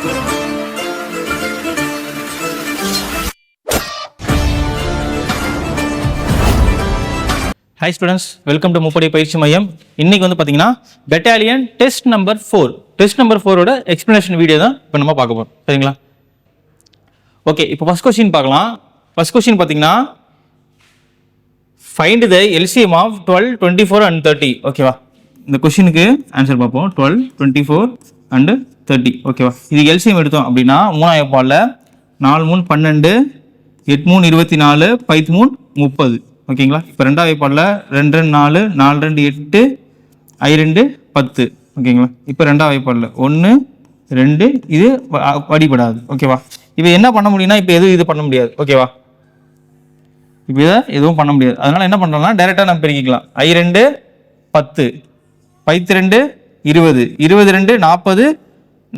Hi students, welcome to முப்படை பயிற்சி மையம். இன்னைக்கு வந்து பார்த்தீங்கன்னா battalion test number 4 explanation video தான் இப்போ நம்ம பார்க்க போகிறோம். சரிங்களா? ஓகே, இப்போ ஃபர்ஸ்ட் கொஸ்டின் பார்க்கலாம். ஃபர்ஸ்ட் கொஸ்டின் பார்த்தீங்கன்னா find the LCM of 12, 24 and 30. ஓகேவா? இந்த கொஸ்டினுக்கு ஆன்சர் பார்ப்போம். 12, 24 and 30. ஓகேவா? இது எல்சிஎம் எடுத்தோம் அப்படின்னா 3 பாலில் 4 3 12, 8 3 24, 5 3 30. ஓகேங்களா? இப்போ ரெண்டாவது பாலில் 2 2 4, 4 2 8, I 2 10. ஓகேங்களா? இப்போ ரெண்டாவது பாலில் 1 2, இது அடிபடாது. ஓகேவா? இப்போ என்ன பண்ண முடியும்னா இப்போ எதுவும் இது பண்ண முடியாது. ஓகேவா? இப்போ இதை எதுவும் பண்ண முடியாது. அதனால என்ன பண்ணுறோம்னா டைரெக்டாக நம்ம பெருக்கிக்கலாம். I 2 10, 5 2 20, 22 40,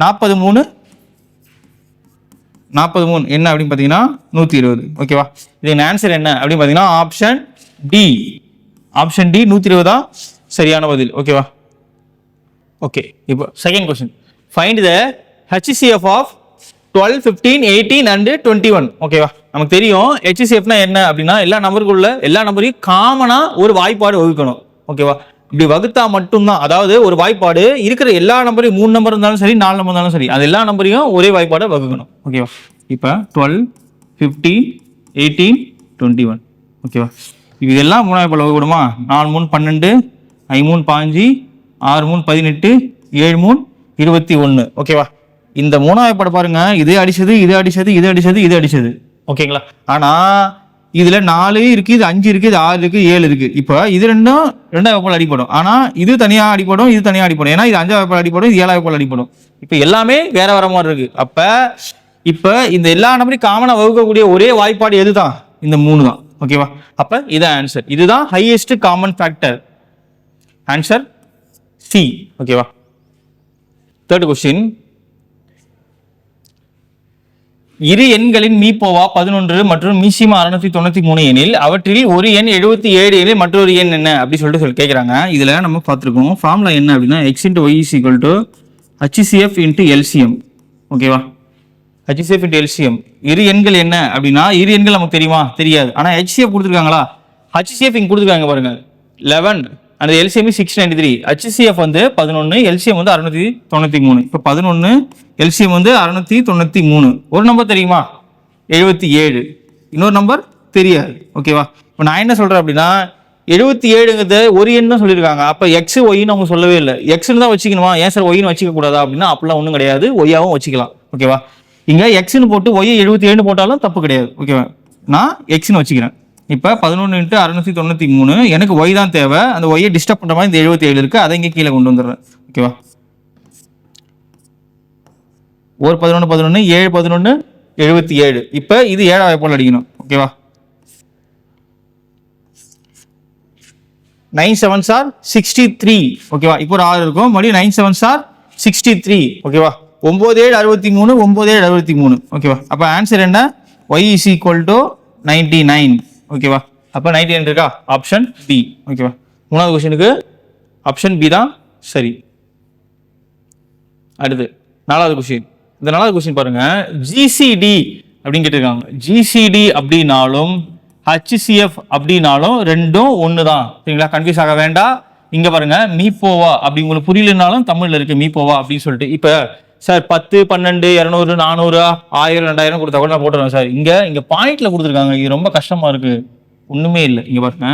43 என்ன அப்படின்னு பார்த்தீங்கன்னா 120. ஓகேவா? இதுக்கு ஆன்சர் என்ன அப்படின்னு பார்த்தீங்கன்னா ஆப்ஷன் டி 120 தான் சரியான பதில். ஓகேவா? ஓகே, இப்போ second question. Find the HCF of 12, 15, 18 and 21. ஓகேவா? நமக்கு தெரியும் HCFனா என்ன அப்படின்னா எல்லா நம்பரையும் காமனாக ஒரு வாய்ப்பாடு வகுக்கணும். ஓகேவா? இப்படி வகுத்தா மட்டும்தான், அதாவது ஒரு வாய்ப்பாடு இருக்கிற எல்லா நம்பரையும் 3 நம்பர் இருந்தாலும் சரி 4 நம்பர் இருந்தாலும் சரி அது எல்லா நம்பரையும் ஒரே வாய்ப்பாடை வகுக்கணும். ஓகேவா? இப்போ 12, 15, 18, 21. ஓகேவா? இது எல்லாம் 3 வாய்ப்பாடு வகுக்கணுமா? 4 3 12, I 3 5, 6 3 18, 7 3 21. ஓகேவா? இந்த 3 வாய்ப்பாடு பாருங்க, இது அடிச்சது. ஓகேங்களா? ஆனா இதுல 4 இருக்கு, இது 5 இருக்கு, இது 6 இருக்கு, 7 இருக்கு. இப்போ இது ரெண்டாவது வாய்ப்பாடு அடிப்படும். ஆனா இது தனியா அடிப்படும், இது தனியா அடிப்படும். ஏன்னா இது 5ஆவது வாய்ப்பாடு அடிப்படும், இது 7ஆவது வாய்ப்பாடு அடிப்படும். இப்போ எல்லாமே வேற மாதிரி இருக்கு. இப்ப இந்த எல்லா நம்பரையும் காமனா வகுக்கக்கூடிய ஒரே வாய்ப்பாடு எதுதான்? இந்த 3 தான். ஓகேவா? அப்ப இதான் ஆன்சர். இதுதான் highest common factor. Answer C. ஓகேவா? Third question. இரு எண்களின் மீப்போவா 11 மற்றும் மீசிமா 693 எனில் அவற்றில் ஒரு எண் 77 எனில் மற்றொரு எண் என்ன அப்படி சொல்லிட்டு கேட்குறாங்க. இதுல நம்ம பார்த்துருக்கோம் ஃபார்முலா என்ன அப்படின்னா x × y = HCF × LCM. ஓகேவா? HCF × LCM. இரு எண்கள் என்ன அப்படின்னா இரு எண்கள் நமக்கு தெரியுமா? தெரியாது. ஆனால் HCF கொடுத்துருக்காங்களா? HCF இங்கே கொடுத்துருக்காங்க பாருங்க, 11 அந்த LCM 693. HCF வந்து 11, LCM வந்து 693. இப்போ 11 LCM வந்து 693. ஒரு நம்பர் தெரியுமா? 77. இன்னொரு நம்பர் தெரியாது. ஓகேவா? இப்போ நான் என்ன சொல்றேன் அப்படின்னா 77ங்கிறது ஒரு எண் தான் சொல்லியிருக்காங்க. அப்போ எக்ஸ் ஒய்ன்னு அவங்க சொல்லவே இல்லை. எக்ஸ்ன்னு தான் வச்சுக்கணுமா? ஏன் சார் ஒய்ன்னு வச்சுக்க கூடாதா அப்படின்னா அப்படிலாம் ஒன்றும் கிடையாது. ஒய்யாவும் வச்சுக்கலாம். ஓகேவா? இங்க எக்ஸ்ன்னு போட்டு ஒய் 77 போட்டாலும் தப்பு கிடையாது. ஓகேவா? நான் எக்ஸ்ன்னு வச்சுக்கிறேன். இப்போ 11 × 693. எனக்கு ஒய் தான் தேவை. அந்த ஒய்யை டிஸ்டர்ப் பண்ற மாதிரி இந்த 77 இருக்கு, அதை இங்கே கீழே கொண்டு வந்துடுறேன். ஓகேவா? ஒரு 11 11, 7 11, 77. இப்போ இது 7ஆவது வாய்ப்பாடு அடிக்கணும். ஓகேவா? 9 7s are 63. ஓகேவா? இப்போ ஒரு 6 இருக்கும், மறுபடியும் 9 7s are 63. ஓகேவா? 9 7 63, 9 7 63. ஓகேவா? அப்போ ஆன்சர் என்ன? y = 99. ஓகேவா? அப்போ 99 இருக்கா? Option B. ஓகேவா? மூணாவது கொஸ்டினுக்கு ஆப்ஷன் பி தான் சரி. அடுத்து நாலாவது கொஸ்டின். இந்த நாலாவது கொஸ்டின் பாருங்க, GCD அப்படின்னு கேட்டிருக்காங்க. GCD அப்படின்னாலும் HCF அப்படின்னாலும் ரெண்டும் ஒன்று தான். சரிங்களா? கன்ஃபியூஸ் ஆக வேண்டாம். இங்க பாருங்க, மீப்போவா அப்படி உங்களுக்கு புரியலனாலும் தமிழ்ல இருக்கு மீப்போவா அப்படின்னு சொல்லிட்டு. இப்போ சார் 10 12 200 400 1000 2000 கொடுத்தா கூட நான் போட்டுருவேன் சார். இங்க பாயிண்ட்ல கொடுத்துருக்காங்க. இது ரொம்ப கஷ்டமா இருக்கு. ஒண்ணுமே இல்லை. இங்க பாருங்க,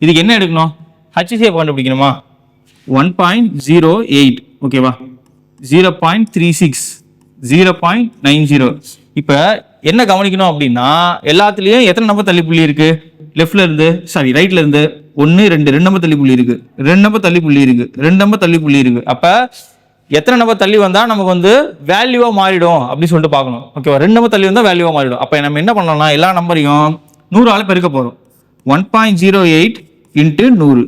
இதுக்கு என்ன எடுக்கணும்? HCF கண்டுபிடிக்கணுமா? 1.08. ஓகேவா? 0.36, 0.90. இப்போ என்ன கவனிக்கணும் அப்படின்னா எல்லாத்துலயும் எத்தனை நம்பர் தள்ளி புள்ளி இருக்கு? லெஃப்ட்ல இருந்து ரைட்ல இருந்து 1 2 நம்பர் தள்ளி புள்ளி இருக்கு, 2 நம்பர் தள்ளி புள்ளி இருக்கு, 2 நம்பர் தள்ளி புள்ளி இருக்கு. அப்ப எத்தனை நம்பர் தள்ளி வந்தா நமக்கு வந்து வேல்யூவா மாறிடும் அப்படின்னு சொல்லிட்டு பார்க்கணும். ஓகேவா? 2 நம்பர் தள்ளி வந்தா வேல்யூவா மாறிடும். அப்ப நம்ம என்ன பண்ணலாம்னா எல்லா நம்பரையும் 100ஆல பெருக்க போறோம். 1.08 × 100.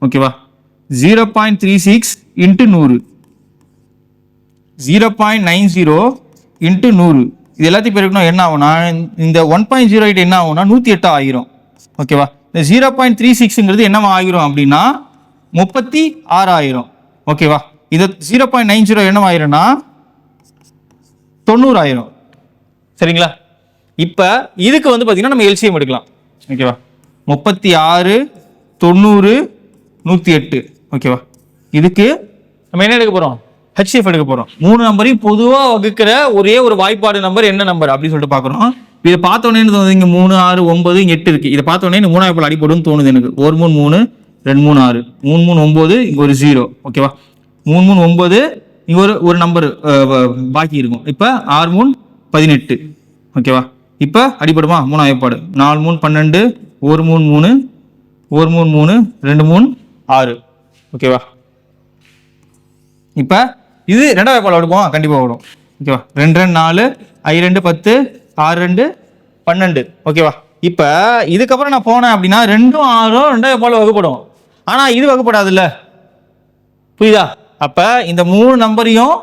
ஓகேவா? 0.36 × 100, 0.90 × 100. இது எல்லாத்தையும் பெருக்கணும். என்ன ஆகும்னா இந்த 1.08 என்ன ஆகும்னா 108 ஆகிரும். ஓகேவா? இந்த 0.36ங்கிறது என்னவா ஆகிரும் அப்படின்னா 36 ஆயிரும். ஓகேவா? இது 0.90 என்னவா ஆயிரும்னா 90 ஆயிரும். சரிங்களா? இப்போ இதுக்கு வந்து பார்த்தீங்கன்னா நம்ம எல்சிஎம் எடுக்கலாம். ஓகேவா? 36, 90, 108. ஓகேவா? இதுக்கு நம்ம என்ன எடுக்க போகிறோம்? ஹெச்சிஎஃப் எடுக்க போகிறோம். 3 நம்பரையும் பொதுவாக வகுக்கிற ஒரே ஒரு வாய்ப்பாடு நம்பர் என்ன நம்பர் அப்படின்னு சொல்லிட்டு பார்க்குறோம். இதை பார்த்தோன்னே இங்கே 3, 6, 9, 8 இருக்குது. இதை பார்த்தோன்னே 3 வாய்ப்பாடு அடிப்படுன்னு தோணுது எனக்கு. 1 3 3, 2 3 6, 3 3 9, இங்கே ஒரு 0. ஓகேவா? 3 3 9, இங்கே ஒரு நம்பர் பாக்கி இருக்கும். இப்போ 6 3 18. ஓகேவா? இப்போ அடிப்படுமா? 3 வாய்ப்பாடு. 4 3 12, 1 3 3, 1 3 3, 2 3 6. ஓகேவா? இப்போ இது 2 வாய்ப்பாடு எடுப்போம், கண்டிப்பாக வரும். ஓகேவா? 2 2 4, I 2 10, 6 2 12. ஓகேவா? இப்போ இதுக்கப்புறம் நான் போனேன் அப்படின்னா 2 6 2 வாய்ப்பாடு வகுப்படும். ஆனால் இது வகுப்படாதுல்ல, புரியுதா? அப்போ இந்த 3 நம்பரையும்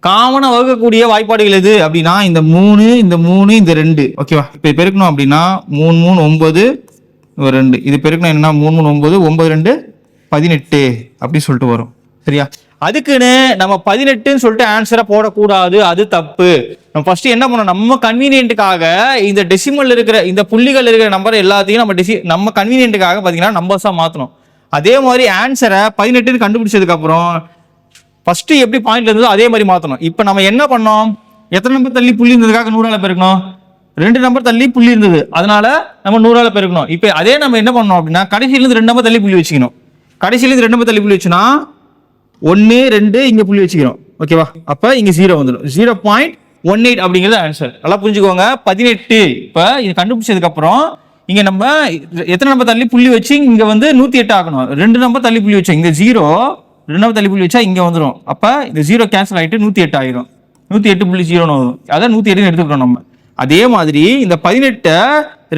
காமனாக வகுக்கக்கூடிய வாய்ப்பாடுகள் எது அப்படின்னா இந்த 3, இந்த 3, இந்த 2. ஓகேவா? இப்போ பெருக்கணும் அப்படின்னா 3 3 9, 2. இது பெருக்கணும் என்னன்னா 3 3 9, 9 2 18 அப்படின்னு சொல்லிட்டு வரும். சரியா? அதுக்குன்னு நம்ம 18ன்னு சொல்லிட்டு ஆன்சரை போடக்கூடாது, அது தப்பு. நம்ம ஃபர்ஸ்ட் என்ன பண்ணோம், நம்ம கன்வீனியன்ட்டுக்காக இந்த டெசிமல் இருக்கிற இந்த புள்ளிகள் இருக்கிற நம்பர் எல்லாத்தையும் நம்ம கன்வீனியன்ட்டுக்காக பார்த்தீங்கன்னா நம்பர்ஸாக மாற்றணும். அதே மாதிரி ஆன்சரை 18ன்னு கண்டுபிடிச்சதுக்கு அப்புறம் ஃபர்ஸ்ட் எப்படி பாயிண்ட்ல இருந்ததோ அதே மாதிரி மாற்றணும். இப்போ நம்ம என்ன பண்ணோம், எத்தனை நம்பர் தள்ளி புள்ளி இருந்ததுக்காக 100ஆல பெருக்கணும், 2 நம்பர் தள்ளி புள்ளி இருந்தது, அதனால நம்ம 100ஆல பெருக்கணும். இப்போ அதே நம்ம என்ன பண்ணோம் அப்படின்னா கடைசியிலேருந்து 2 நம்பர் தள்ளி புள்ளி வச்சுக்கணும். கடைசியிலேருந்து 2 நம்பர் தள்ளி புள்ளி வச்சுன்னா 1 2 இங்க புள்ளி வச்சுக்கிறோம். ஓகேவா? அப்ப இங்க 0 வந்துடும். 0.18 அப்படிங்கிறது ஆன்சர். நல்லா புரிஞ்சுக்கோங்க. 18. இப்ப இது கண்டுபிடிச்சதுக்கு அப்புறம் இங்க நம்ம எத்தனை நம்பர் தள்ளி புள்ளி வச்சு இங்க வந்து 108 ஆகணும். 2 நம்பர் தள்ளி புள்ளி வச்சோம். இங்க 0, 2 நம்பர் தள்ளி புள்ளி வச்சா இங்க வந்துடும். அப்ப இந்த 0 கேன்சல் ஆயிட்டு 108 ஆயிரும். 108.0 வரும். அதான் 108 எடுத்துக்கிறோம் நம்ம. அதே மாதிரி இந்த 18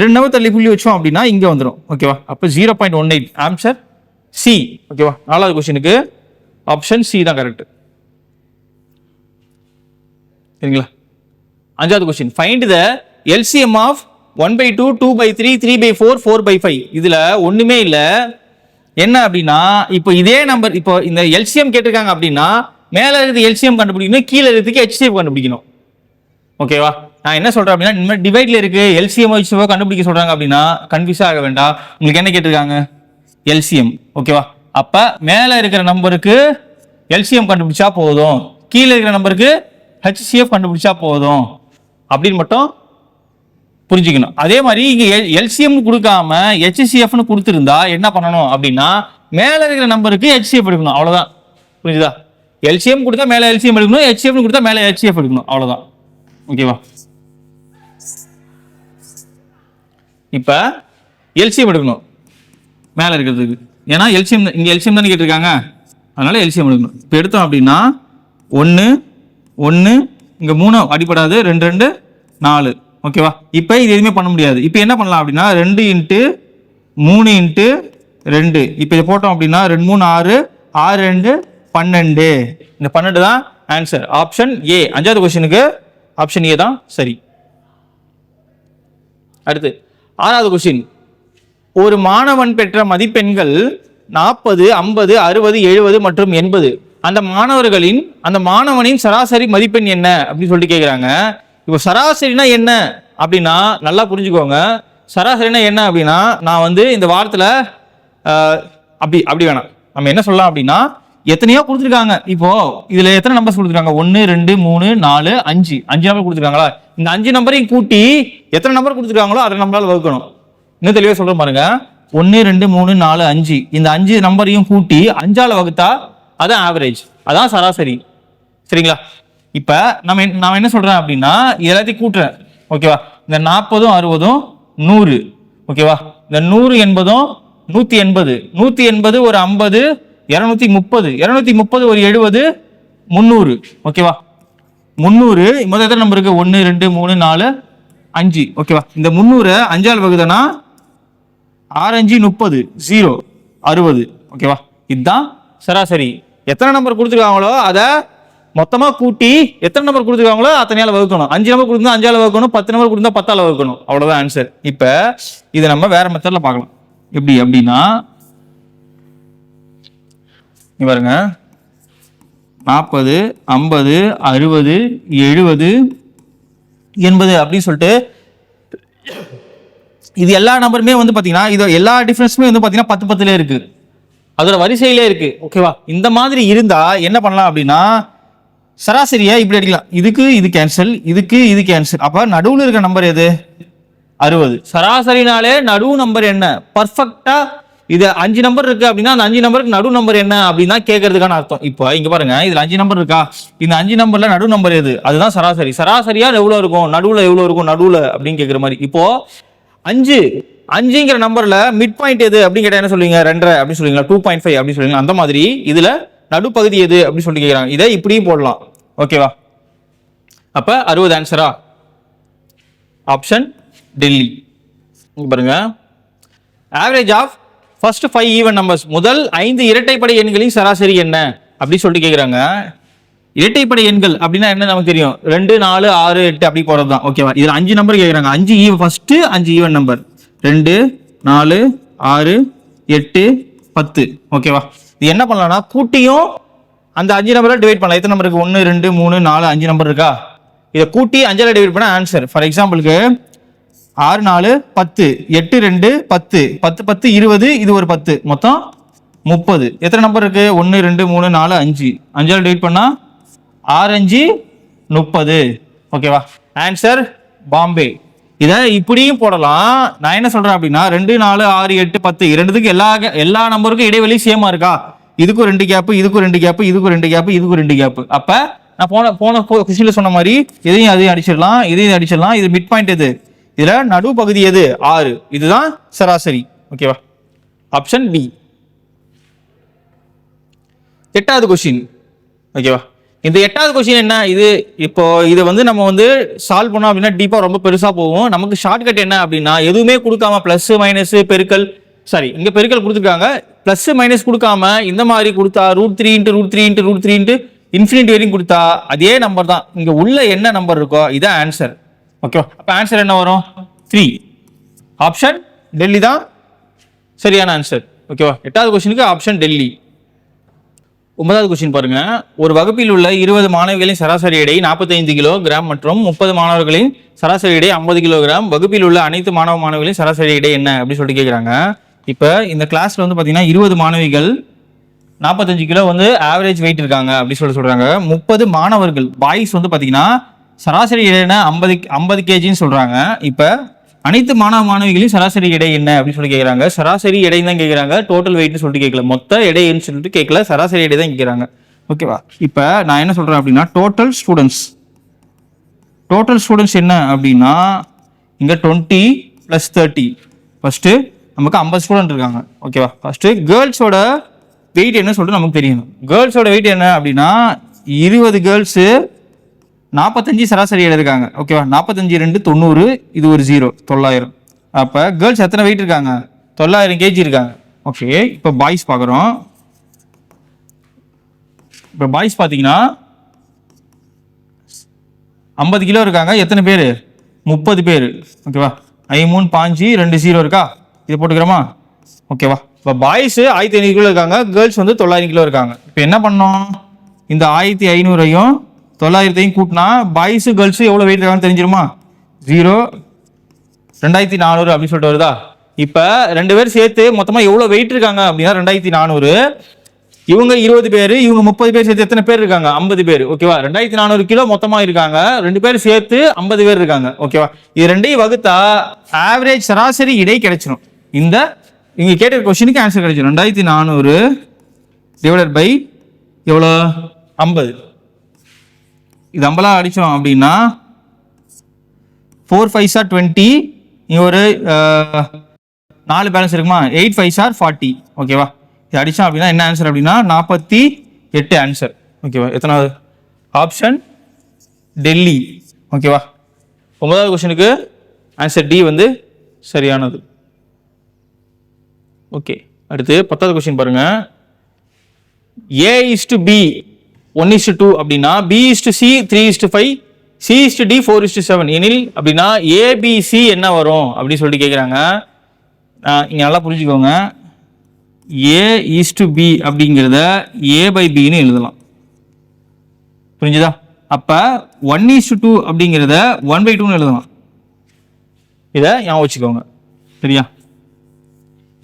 2 நம்பர் தள்ளி புள்ளி வச்சோம் அப்படின்னா இங்க வந்துடும். ஓகேவா? அப்ப 0.18 ஆன்சர் சி. ஓகேவா? 4வது கொஸ்டினுக்கு ஆப்ஷன் சி தான் கரெக்ட். சரிங்களா? 5வது question, find the LCM of 1/2, 2/3, 3/4, 4/5. இதுல ஒண்ணுமே இல்ல. என்ன அப்படின்னா இப்போ இதே நம்பர், இப்போ இந்த எல்சிஎம் கேட்டிருக்காங்க அப்படின்னா மேல இருக்கிறது எல்சிஎம் கண்டுபிடிக்கணும், கீழே இருக்கிறதுக்கு HCF கண்டுபிடிக்கணும். ஓகேவா? நான் என்ன சொல்றேன் அப்படின்னா இந்த மாதிரி டிவைட்ல இருக்கு எல்சிஎம் HCF கண்டுபிடிக்க சொல்றாங்க அப்படின்னா கன்ஃபியூஸ் ஆக வேண்டாம். உங்களுக்கு என்ன கேட்டிருக்காங்க? எல்சிஎம். ஓகேவா? அப்ப மேல இருக்கிற நம்பருக்கு எல்சிஎம் கண்டுபிடிச்சா போதும், கீழே இருக்கிற நம்பருக்கு HCF கண்டுபிடிச்சா போதும் அப்படின்னு மட்டும் புரிஞ்சுக்கணும். அதே மாதிரி இங்க எல்சிஎம் கொடுக்காம HCFன்னு கொடுத்துருந்தா என்ன பண்ணணும் அப்படின்னா மேல இருக்கிற நம்பருக்கு HCF எடுக்கணும். அவ்வளவுதான். புரிஞ்சுதா? எல்சிஎம் கொடுத்தா மேல எல்சிஎம் எடுக்கணும், HCF கொடுத்தா மேல HCF எடுக்கணும். அவ்வளவுதான். ஓகேவா? இப்ப எல்சிஎம் எடுக்கணும் மேல இருக்கிறதுக்கு. ஏன்னா எல்சிஎம் இங்க எல்சிஎம் தானே கேட்டிருக்காங்க, அதனால எல்சிஎம் எடுக்கணும். இப்போ எடுத்தோம் அப்படின்னா 1 1 இங்க 3 அடிப்படாது, 2 2 4. ஓகேவா? இப்போ இது எதுவுமே பண்ண முடியாது. இப்போ என்ன பண்ணலாம் அப்படின்னா 2 × 3 × 2. இப்போ இதை போட்டோம் அப்படின்னா 2 3 6, 6 2 12. இந்த 12 தான் ஆன்சர். Option A. 5வது கொஸ்டினுக்கு ஆப்ஷன் ஏ தான் சரி. அடுத்து 6வது கொஸ்டின், ஒரு மாணவன் பெற்ற மதிப்பெண்கள் 40, 50, 60, 70 மற்றும் 80. அந்த மாணவனின் சராசரி மதிப்பெண் என்ன அப்படின்னு சொல்லிட்டு கேட்குறாங்க. இப்போ சராசரினா என்ன அப்படின்னா நல்லா புரிஞ்சுக்கோங்க. சராசரினா என்ன அப்படின்னா நான் வந்து இந்த வாரத்தில் அப்படி வேணாம், நம்ம என்ன சொல்லலாம் அப்படின்னா எத்தனையோ கொடுத்துருக்காங்க. இப்போ இதுல எத்தனை நம்பர்ஸ் கொடுத்துருக்காங்க? 1 2 3 4 5 நம்பர் கொடுத்துருக்காங்களா? இந்த 5 நம்பரையும் கூட்டி எத்தனை நம்பர் கொடுத்துருக்காங்களோ அதை நம்மளால வகுக்கணும். இன்னும் தெளிவாக சொல்ற பாருங்க. 1 2 3 4 5 இந்த 5 நம்பரையும் கூட்டி 5ஆல வகுத்தா அதான் ஆவரேஜ், அதான் சராசரி. சரிங்களா? இப்ப நான் என்ன சொல்றேன் அப்படின்னா எல்லாத்தையும் கூட்டுறேன். ஓகேவா? இந்த 40 60 100. ஓகேவா? இந்த 100 என்பதும் 180, 180 ஒரு 50, 230, 230 ஒரு 70, 300. ஓகேவா? 300 முதல் எத்தனை நம்பர் இருக்கு? 1 2 3 4 5. ஓகேவா? இந்த 300 5ஆல் வகுதனா 6 5 30, 0 60. ஓகேவா? இதுதான் சராசரி. எத்தனை நம்பர் கொடுத்துருக்காங்களோ அதை மொத்தமா கூட்டி எத்தனை நம்பர் கொடுத்துருக்காங்களோ அத்தனையால வகுக்கணும். 5 நம்பர் கொடுத்தா 5ஆல வகுக்கணும், 10 நம்பர் கொடுத்தா 10ஆல வகுக்கணும். அவ்வளவுதான் ஆன்சர். இப்ப இதை நம்ம வேற மெத்தட்ல பார்க்கலாம். எப்படி அப்படின்னா பாருங்க, 40, 50, 60, 70, 80 அப்படின்னு சொல்லிட்டு இது எல்லா நம்பருமே வந்து பார்த்தீங்கன்னா இது எல்லா டிஃபரன்ஸுமே வந்து பார்த்தீங்கன்னா 10 10லே இருக்கு, அதோட வரிசையிலே இருக்கு. ஓகேவா? இந்த மாதிரி இருந்தா என்ன பண்ணலாம் அப்படின்னா சராசரியை இப்படி அடிக்கலாம். இதுக்கு இது கேன்சல், இதுக்கு இது கேன்சல். அப்ப நடுவில் இருக்க நம்பர் எது? 60. சராசரினாலே நடுவு நம்பர் என்ன? பர்ஃபெக்டா இது 5 நம்பர் இருக்கு அப்படின்னா அந்த 5 நம்பருக்கு நடு நம்பர் என்ன அப்படின்னா கேட்கறதுக்கான அர்த்தம். இப்போ இங்க பாருங்க, இதுல 5 நம்பர் இருக்கா, இந்த 5 நம்பர்ல நடு நம்பர் எது? அதுதான் சராசரி. சராசரியா எவ்வளவு இருக்கும், நடுவுல எவ்வளவு இருக்கும், நடுவுல அப்படின்னு கேட்கிற மாதிரி. இப்போ 5ங்கிற நம்பர்ல மிட் பாயிண்ட் எது அப்படின்னு கேட்டா என்ன சொல்லுவீங்க? 2 அப்படின்னு சொல்லுவீங்களா? 2.5 அப்படின்னு சொல்லுவீங்க. அந்த மாதிரி இதுல நடுப்பகுதி எது அப்படின்னு சொல்லி கேட்கிறாங்க. இதை இப்படியும் போடலாம். ஓகேவா? அப்ப 60 ஆன்சரா? ஆப்ஷன் டெல்லி. பாருங்க, average of first 5 even numbers, முதல் 5 இரட்டைப்படை எண்களின் சராசரி என்ன அப்படி சொல்லிட்டு கேட்குறாங்க. இரட்டைப்படை எண்கள் அப்படின்னா என்ன நமக்கு தெரியும்? 2, 4, 6, 8 அப்படி போறது தான். ஓகேவா? இதுல 5 நம்பர் கேட்குறாங்க. 5 ஃபர்ஸ்ட் 5 ஈவன் நம்பர் 2, 4, 6, 8, 10. ஓகேவா? இது என்ன பண்ணலாம்னா கூட்டியும் அந்த 5 நம்பரை டிவைட் பண்ணலாம். எத்தனை நம்பர் இருக்கு? 1, 2, 3, 4, 5 நம்பர் இருக்கா? இதை கூட்டி 5ஆல டிவைட் பண்ண ஆன்சர். ஃபார் எக்ஸாம்பிளுக்கு 6, 4, 10, 8, 2, 10, 10, 10, 20, இது ஒரு 10, மொத்தம் 30. எத்தனை நம்பர் இருக்கு? 1, 2, 3, 4, 5. 5ஆல டிவைட் பண்ணா 6, 5, 30. ஓகேவா? ஆன்சர் பாம்பே. இதை இப்படியும் போடலாம். நான் என்ன சொல்றேன் அப்படின்னா 2, 4, 6, 8, 10 இரண்டுத்துக்கு எல்லா நம்பருக்கும் இடைவெளி சேமா இருக்கா? இதுக்கும் 2 கேப், இதுக்கும் 2 கேப், இதுக்கும் 2 கேப், இதுக்கும் 2 கேப். அப்ப நான் போன கொஸ்டின்ல சொன்ன மாதிரி அதையும் அடிச்சிடலாம், இதையும் அடிச்சிடலாம். இது மிட் பாயிண்ட் எது? இதுல நடு பகுதி எது? 6. இதுதான் சராசரி. ஓகேவா? Option D. 8வது கொஸ்டின். ஓகேவா? இந்த 8வது கொஸ்டின் என்ன? இப்போ இதை வந்து நம்ம வந்து சால்வ் பண்ணோம் அப்படின்னா டீப்பா ரொம்ப பெருசா போகும். நமக்கு ஷார்ட்கட் என்ன அப்படின்னா எதுவுமே கொடுக்காம பிளஸ் மைனஸ் பெருக்கல், சாரி இங்க பெருக்கல் கொடுத்துருக்காங்க, பிளஸ் மைனஸ் கொடுக்காம இந்த மாதிரி கொடுத்தா √3 × √3 × √3 × இன்ஃபினிட்டி வரைக்கும் கொடுத்தா அதே நம்பர் தான். இங்க உள்ள என்ன நம்பர் இருக்கோ இதான் ஆன்சர். ஓகேவா? அப்ப ஆன்சர் என்ன வரும்? 3. ஆப்ஷன் டெல்லி தான் சரியான ஆன்சர். ஓகேவா? 8வது கொஸ்டினுக்கு ஆப்ஷன் டெல்லி. 9வது கொஸ்டின் பாருங்க. ஒரு வகுப்பில் உள்ள 20 மாணவிகளின் சராசரி எடை 45 கிலோகிராம் மற்றும் 30 மாணவர்களின் சராசரி எடை 50 கிலோகிராம். வகுப்பில் உள்ள அனைத்து மாணவர்களின் சராசரி எடை என்ன அப்படின்னு சொல்லிட்டு கேட்குறாங்க. இப்போ இந்த கிளாஸ்ல வந்து பார்த்தீங்கன்னா 20 மாணவிகள் 45 கிலோ வந்து ஆவரேஜ் வெயிட் இருக்காங்க அப்படின்னு சொல்றாங்க. 30 மாணவர்கள் பாய்ஸ் வந்து பார்த்தீங்கன்னா சராசரி எடைனா 50 கேஜின்னு சொல்றாங்க. இப்போ அனைத்து மாணவிகளின் சராசரி எடை என்ன அப்படின்னு சொல்லி கேட்குறாங்க. சராசரி எடை தான் கேட்குறாங்க, டோட்டல் வெயிட்னு சொல்லிட்டு கேட்கல, மொத்த எடைன்னு சொல்லிட்டு கேட்கல, சராசரி எடை தான் கேட்குறாங்க. ஓகேவா? இப்போ நான் என்ன சொல்றேன் அப்படின்னா டோட்டல் ஸ்டூடெண்ட்ஸ் என்ன அப்படின்னா இங்க 20 + 30. ஃபர்ஸ்ட் நமக்கு 50 ஸ்டூடெண்ட் இருக்காங்க. ஓகேவா? ஃபர்ஸ்ட் கேர்ள்ஸோட வெயிட் என்ன சொல்லிட்டு நமக்கு தெரியும். கேர்ள்ஸோட வெயிட் என்ன அப்படின்னா 20 கேர்ள்ஸ் 45 சராசரி எடை இருக்காங்க. ஓகேவா? 45 2 90, இது ஒரு 0 900. அப்ப கேர்ள்ஸ் எத்தனை வெயிட் இருக்காங்க? 900 கேஜி இருக்காங்க. ஓகே, இப்போ பாய்ஸ் பார்க்குறோம். இப்போ பாய்ஸ் பார்த்தீங்கன்னா 50 கிலோ இருக்காங்க. எத்தனை பேர்? 30 பேர். ஓகேவா? 3 5 2 0 இருக்கா? இது போட்டுக்கிறோமா? ஓகேவா? இப்போ பாய்ஸ் 1500 கிலோ இருக்காங்க, கேர்ள்ஸ் வந்து 900 கிலோ இருக்காங்க. இப்போ என்ன பண்ணோம்? இந்த 1500ஐயும் 900ஐயும் கூட்டினா பாய்ஸ் கேர்ள்ஸ் எவ்வளோ வெயிட் இருக்காங்கன்னு தெரிஞ்சிருமா? 0 2400 அப்படின்னு சொல்லிட்டு வருதா? இப்போ 2 பேர் சேர்த்து மொத்தமாக எவ்வளோ வெயிட் இருக்காங்க அப்படின்னா 2400. இவங்க 20 பேர், இவங்க 30 பேர் சேர்த்து எத்தனை பேர் இருக்காங்க? 50 பேர். ஓகேவா? 2400 கிலோ மொத்தமாக இருக்காங்க. 2 பேர் சேர்த்து 50 பேர் இருக்காங்க. ஓகேவா? இது ரெண்டையும் வகுத்தா ஆவரேஜ் சராசரி இடை கிடைச்சிடும். இங்க கேட்ட கொஸ்டினுக்கு ஆன்சர் கிடைச்சிடும். 2400 டிவைடட் பை எவ்வளோ? 50. இது 50 அடிச்சோம் அப்படின்னா 4 5s are 20. இங்க ஒரு 4 பேலன்ஸ் இருக்குமா? 8 5s are 40. ஓகேவா? இது அடிச்சோம் அப்படின்னா என்ன ஆன்சர் அப்படின்னா 48 ஆன்சர். ஓகேவா? எத்தனாவது? ஆப்ஷன் டெல்லி. ஓகேவா? 9வது கொஸ்டினுக்கு ஆன்சர் டி வந்து சரியானது. ஓகே, அடுத்து 10வது கொஸ்டின் பாருங்க. A:B 1:2 அப்படின்னா B:C 3:5 C:D 4:7 எனில் அப்படின்னா ABC என்ன வரும் அப்படின்னு சொல்லிட்டு கேட்குறாங்க. இங்கே நல்லா புரிஞ்சுக்கோங்க. A:B அப்படிங்கிறத A/Bன்னு எழுதலாம். புரிஞ்சுதா? அப்ப 1:2 அப்படிங்கிறத 1/2 எழுதலாம். இதை ஞாபகம் வச்சுக்கோங்க. சரியா?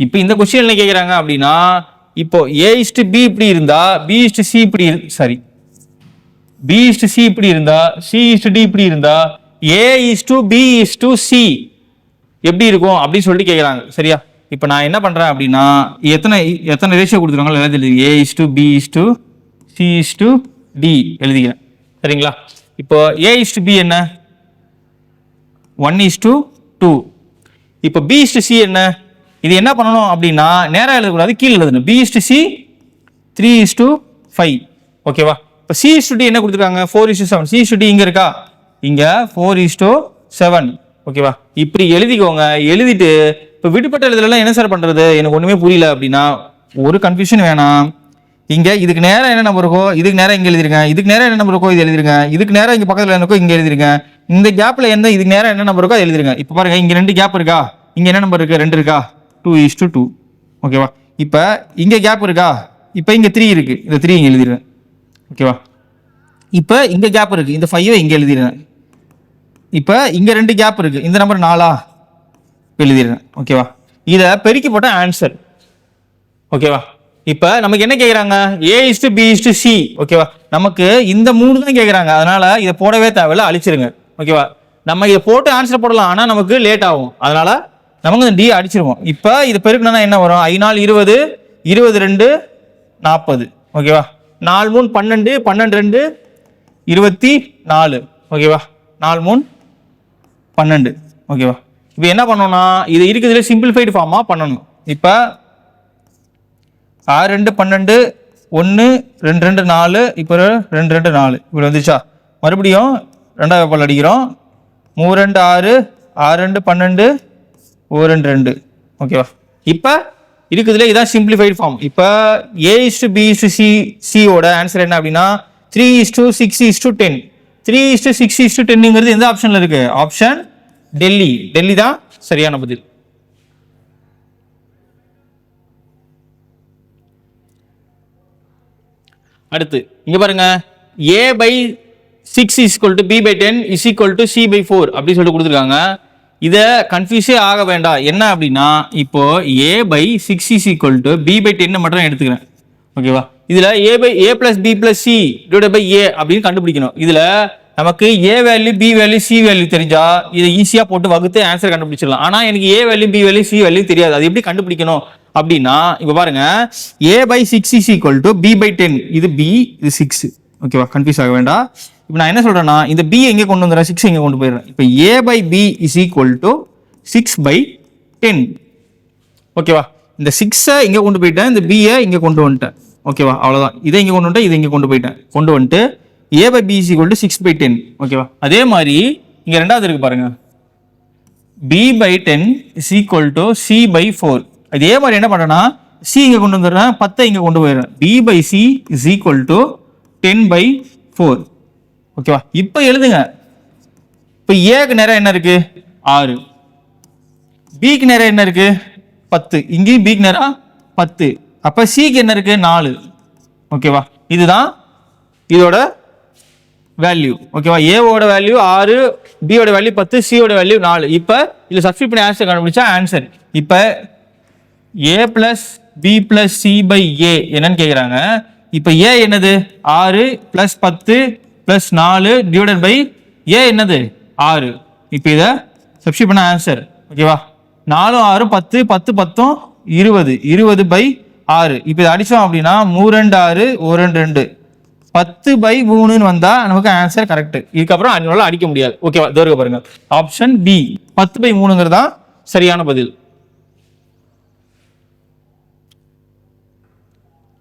இப்போ இந்த கொஸ்டின் என்ன கேட்குறாங்க அப்படின்னா, இப்போ A:B இப்படி இருந்தா B:C இப்படி சாரி B:C இப்படி இருந்தா C:D இப்படி இருந்தா A:B:C எப்படி இருக்கும் அப்படின்னு சொல்லிட்டு கேட்குறாங்க. சரியா? இப்போ நான் என்ன பண்றேன் அப்படின்னா, எத்தனை ரேஷியோ கொடுத்துருக்காங்களோ எழுதி A:B:C:D எழுதிக்கிறேன். சரிங்களா? இப்போ A:B என்ன? 1:2. இப்போ B:C என்ன? இது என்ன பண்ணணும் அப்படின்னா நேராக எழுதக்கூடாது, கீழே எழுதணும். B:C 3:5. ஓகேவா? இப்போ C:D என்ன கொடுத்துருக்காங்க? 4:7. C:D இங்க இருக்கா? இங்க 4:7. ஓகேவா? இப்படி எழுதிக்கோங்க. எழுதிட்டு இப்போ விடுபட்ட எழுதலாம் என்ன சார் பண்றது, எனக்கு ஒண்ணுமே புரியல அப்படின்னா ஒரு கன்ஃபியூஷன் வேணாம். இங்க இதுக்கு நேரம் என்ன நம்பர் இருக்கோ இதுக்கு நேரம் இங்க எழுதிருக்கேன், இதுக்கு நேரம் என்ன நம்பர் இருக்கோ இது எழுதிருங்க, இதுக்கு நேரம் இங்க பக்கத்துல இருக்கோ இங்க எழுதிருங்க, இந்த கேப்ல இதுக்கு நேரம் என்ன நம்பர் இருக்கோ அது எழுதிருங்க. இப்போ பாருங்க, இங்க 2 கேப் இருக்கா? இங்க என்ன நம்பர் இருக்கு? 2 இருக்கா? 2:2. ஓகேவா? இப்போ இங்க கேப் இருக்கா? இப்போ இங்க 3 இருக்கு, இந்த 3 இங்க எழுதிருங்க. ஓகேவா? இப்போ இங்க கேப் இருக்கு, இந்த 5 இங்க எழுதிருங்க. இப்போ இங்க 2 கேப் இருக்கு, இந்த நம்பர் 4 எழுதிருங்க. ஓகேவா? இதை பெருக்கி போட்ட ஆன்சர். ஓகேவா? இப்போ நமக்கு என்ன கேட்குறாங்க? A:B:C. ஓகேவா? நமக்கு இந்த 3 தான் கேட்குறாங்க. அதனால இதை போடவே தேவையில்ல, அழிச்சிருங்க. ஓகேவா? நம்ம இதை போட்டு ஆன்சர் போடலாம், ஆனால் நமக்கு லேட் ஆகும். அதனால நமக்கு இந்த டி அடிச்சிருவோம். இப்போ இது பெருக்குனா என்ன வரும்? 5×4 20, 22 40. ஓகேவா? 4×3 12, 12×2 24. ஓகேவா? 4×3 12. ஓகேவா? இப்போ என்ன பண்ணணும்னா இது இருக்கிறதுல சிம்பிளிஃபைடு ஃபார்மா பண்ணணும். இப்போ 6×2 12, 1 2 2 4, இப்போ 2 2 4 இப்படி வந்துச்சா? மறுபடியும் 2வது பால் அடிக்கிறோம். 3 2 6, 6 2 12, 1 2 2. ஓகேவா? இப்போ இருக்குதுல இதான் சிம்பிளிஃபைடு ஃபார்ம். இப்போ A:B:C ஓட ஆன்சர் என்ன அப்படின்னா 3:6:10. 3:6:10ங்கிறது எந்த ஆப்ஷன்ல இருக்கு? ஆப்ஷன் டெல்லி. டெல்லி தான் சரியான பதில். அடுத்து இங்க பாருங்க, A/6 B/10 C/4 அப்படி சொல்லிட்டு கொடுத்துருக்காங்க. இதை கன்ஃபியூஸே ஆக வேண்டாம். என்ன அப்படின்னா இப்போ A/6 B/10 மட்டும் எடுத்துக்கிறேன். ஓகேவா? இதுல A+B+C / A அப்படின்னு கண்டுபிடிக்கணும். இதுல நமக்கு A value, B value, C value தெரிஞ்சா இதை ஈஸியா போட்டு வகுத்து ஆன்சர் கண்டுபிடிச்சிடலாம். ஆனா எனக்கு A value, B value, C value தெரியாது. அது எப்படி கண்டுபிடிக்கணும் அப்படின்னா இப்போ பாருங்க, A/6 B/10. இது B, இது 6. ஓகேவா? கன்ஃபியூஸ் ஆக வேண்டாம். இப்போ நான் என்ன சொல்றேன்னா இந்த B எங்கே கொண்டு வந்துடுறேன்? 6 எங்கே கொண்டு போயிடுறேன். இப்போ A/B = 6/10. ஓகேவா? இந்த 6 இங்கே கொண்டு போயிட்டேன், இந்த B இங்கே கொண்டு வந்துட்டேன். ஓகேவா? அவ்வளோதான். இதை இங்கே கொண்டு வந்துட்டேன், இதை இங்கே கொண்டு போயிட்டேன். கொண்டு வந்துட்டு A/B = 6/10. ஓகேவா? அதே மாதிரி இங்கே 2வது இருக்கு பாருங்க, B/10 = C/4. அதே மாதிரி என்ன பண்றேன்னா C இங்கே கொண்டு வந்துடுறேன், 10 இங்கே கொண்டு போயிடுறேன். B/C = 10/4. ஓகேவா? இப்போ எழுதுங்க. இப்போ ஏக்கு நேரம் என்ன இருக்கு? 6. பிக்கு நேரம் என்ன இருக்கு? 10. இங்கேயும் பிக்கு நேரம் 10. அப்ப சிக்கு என்ன இருக்கு? 4. ஓகேவா? இதுதான் இதோட வேல்யூ. ஓகேவா? ஏவோட வேல்யூ 6, பியோட வேல்யூ 10, சியோட வேல்யூ 4. இப்போ இதில் சப்ஸ்டிட் பண்ணி ஆன்சர் கண்டுபிடிச்சா ஆன்சர். இப்போ A+B+C/A என்னன்னு கேட்குறாங்க. இப்போ A என்னது? 6 + 10 + 4 / A என்னது? 6. இப்போ இதை சப்ஸ்டிட் பண்ண ஆன்சர். ஓகேவா? 4 6 10, 10 10 20, 20/6. இப்போ இதை அடிச்சோம் அப்படின்னா 3 2 6, 1 2 10/3 வந்தா நமக்கு ஆன்சர் கரெக்ட். இதுக்கப்புறம் அதனால அடிக்க முடியாது. ஓகேவா? இதோ பாருங்க, ஆப்ஷன் பி 10/3ங்கிறதா சரியான பதில்.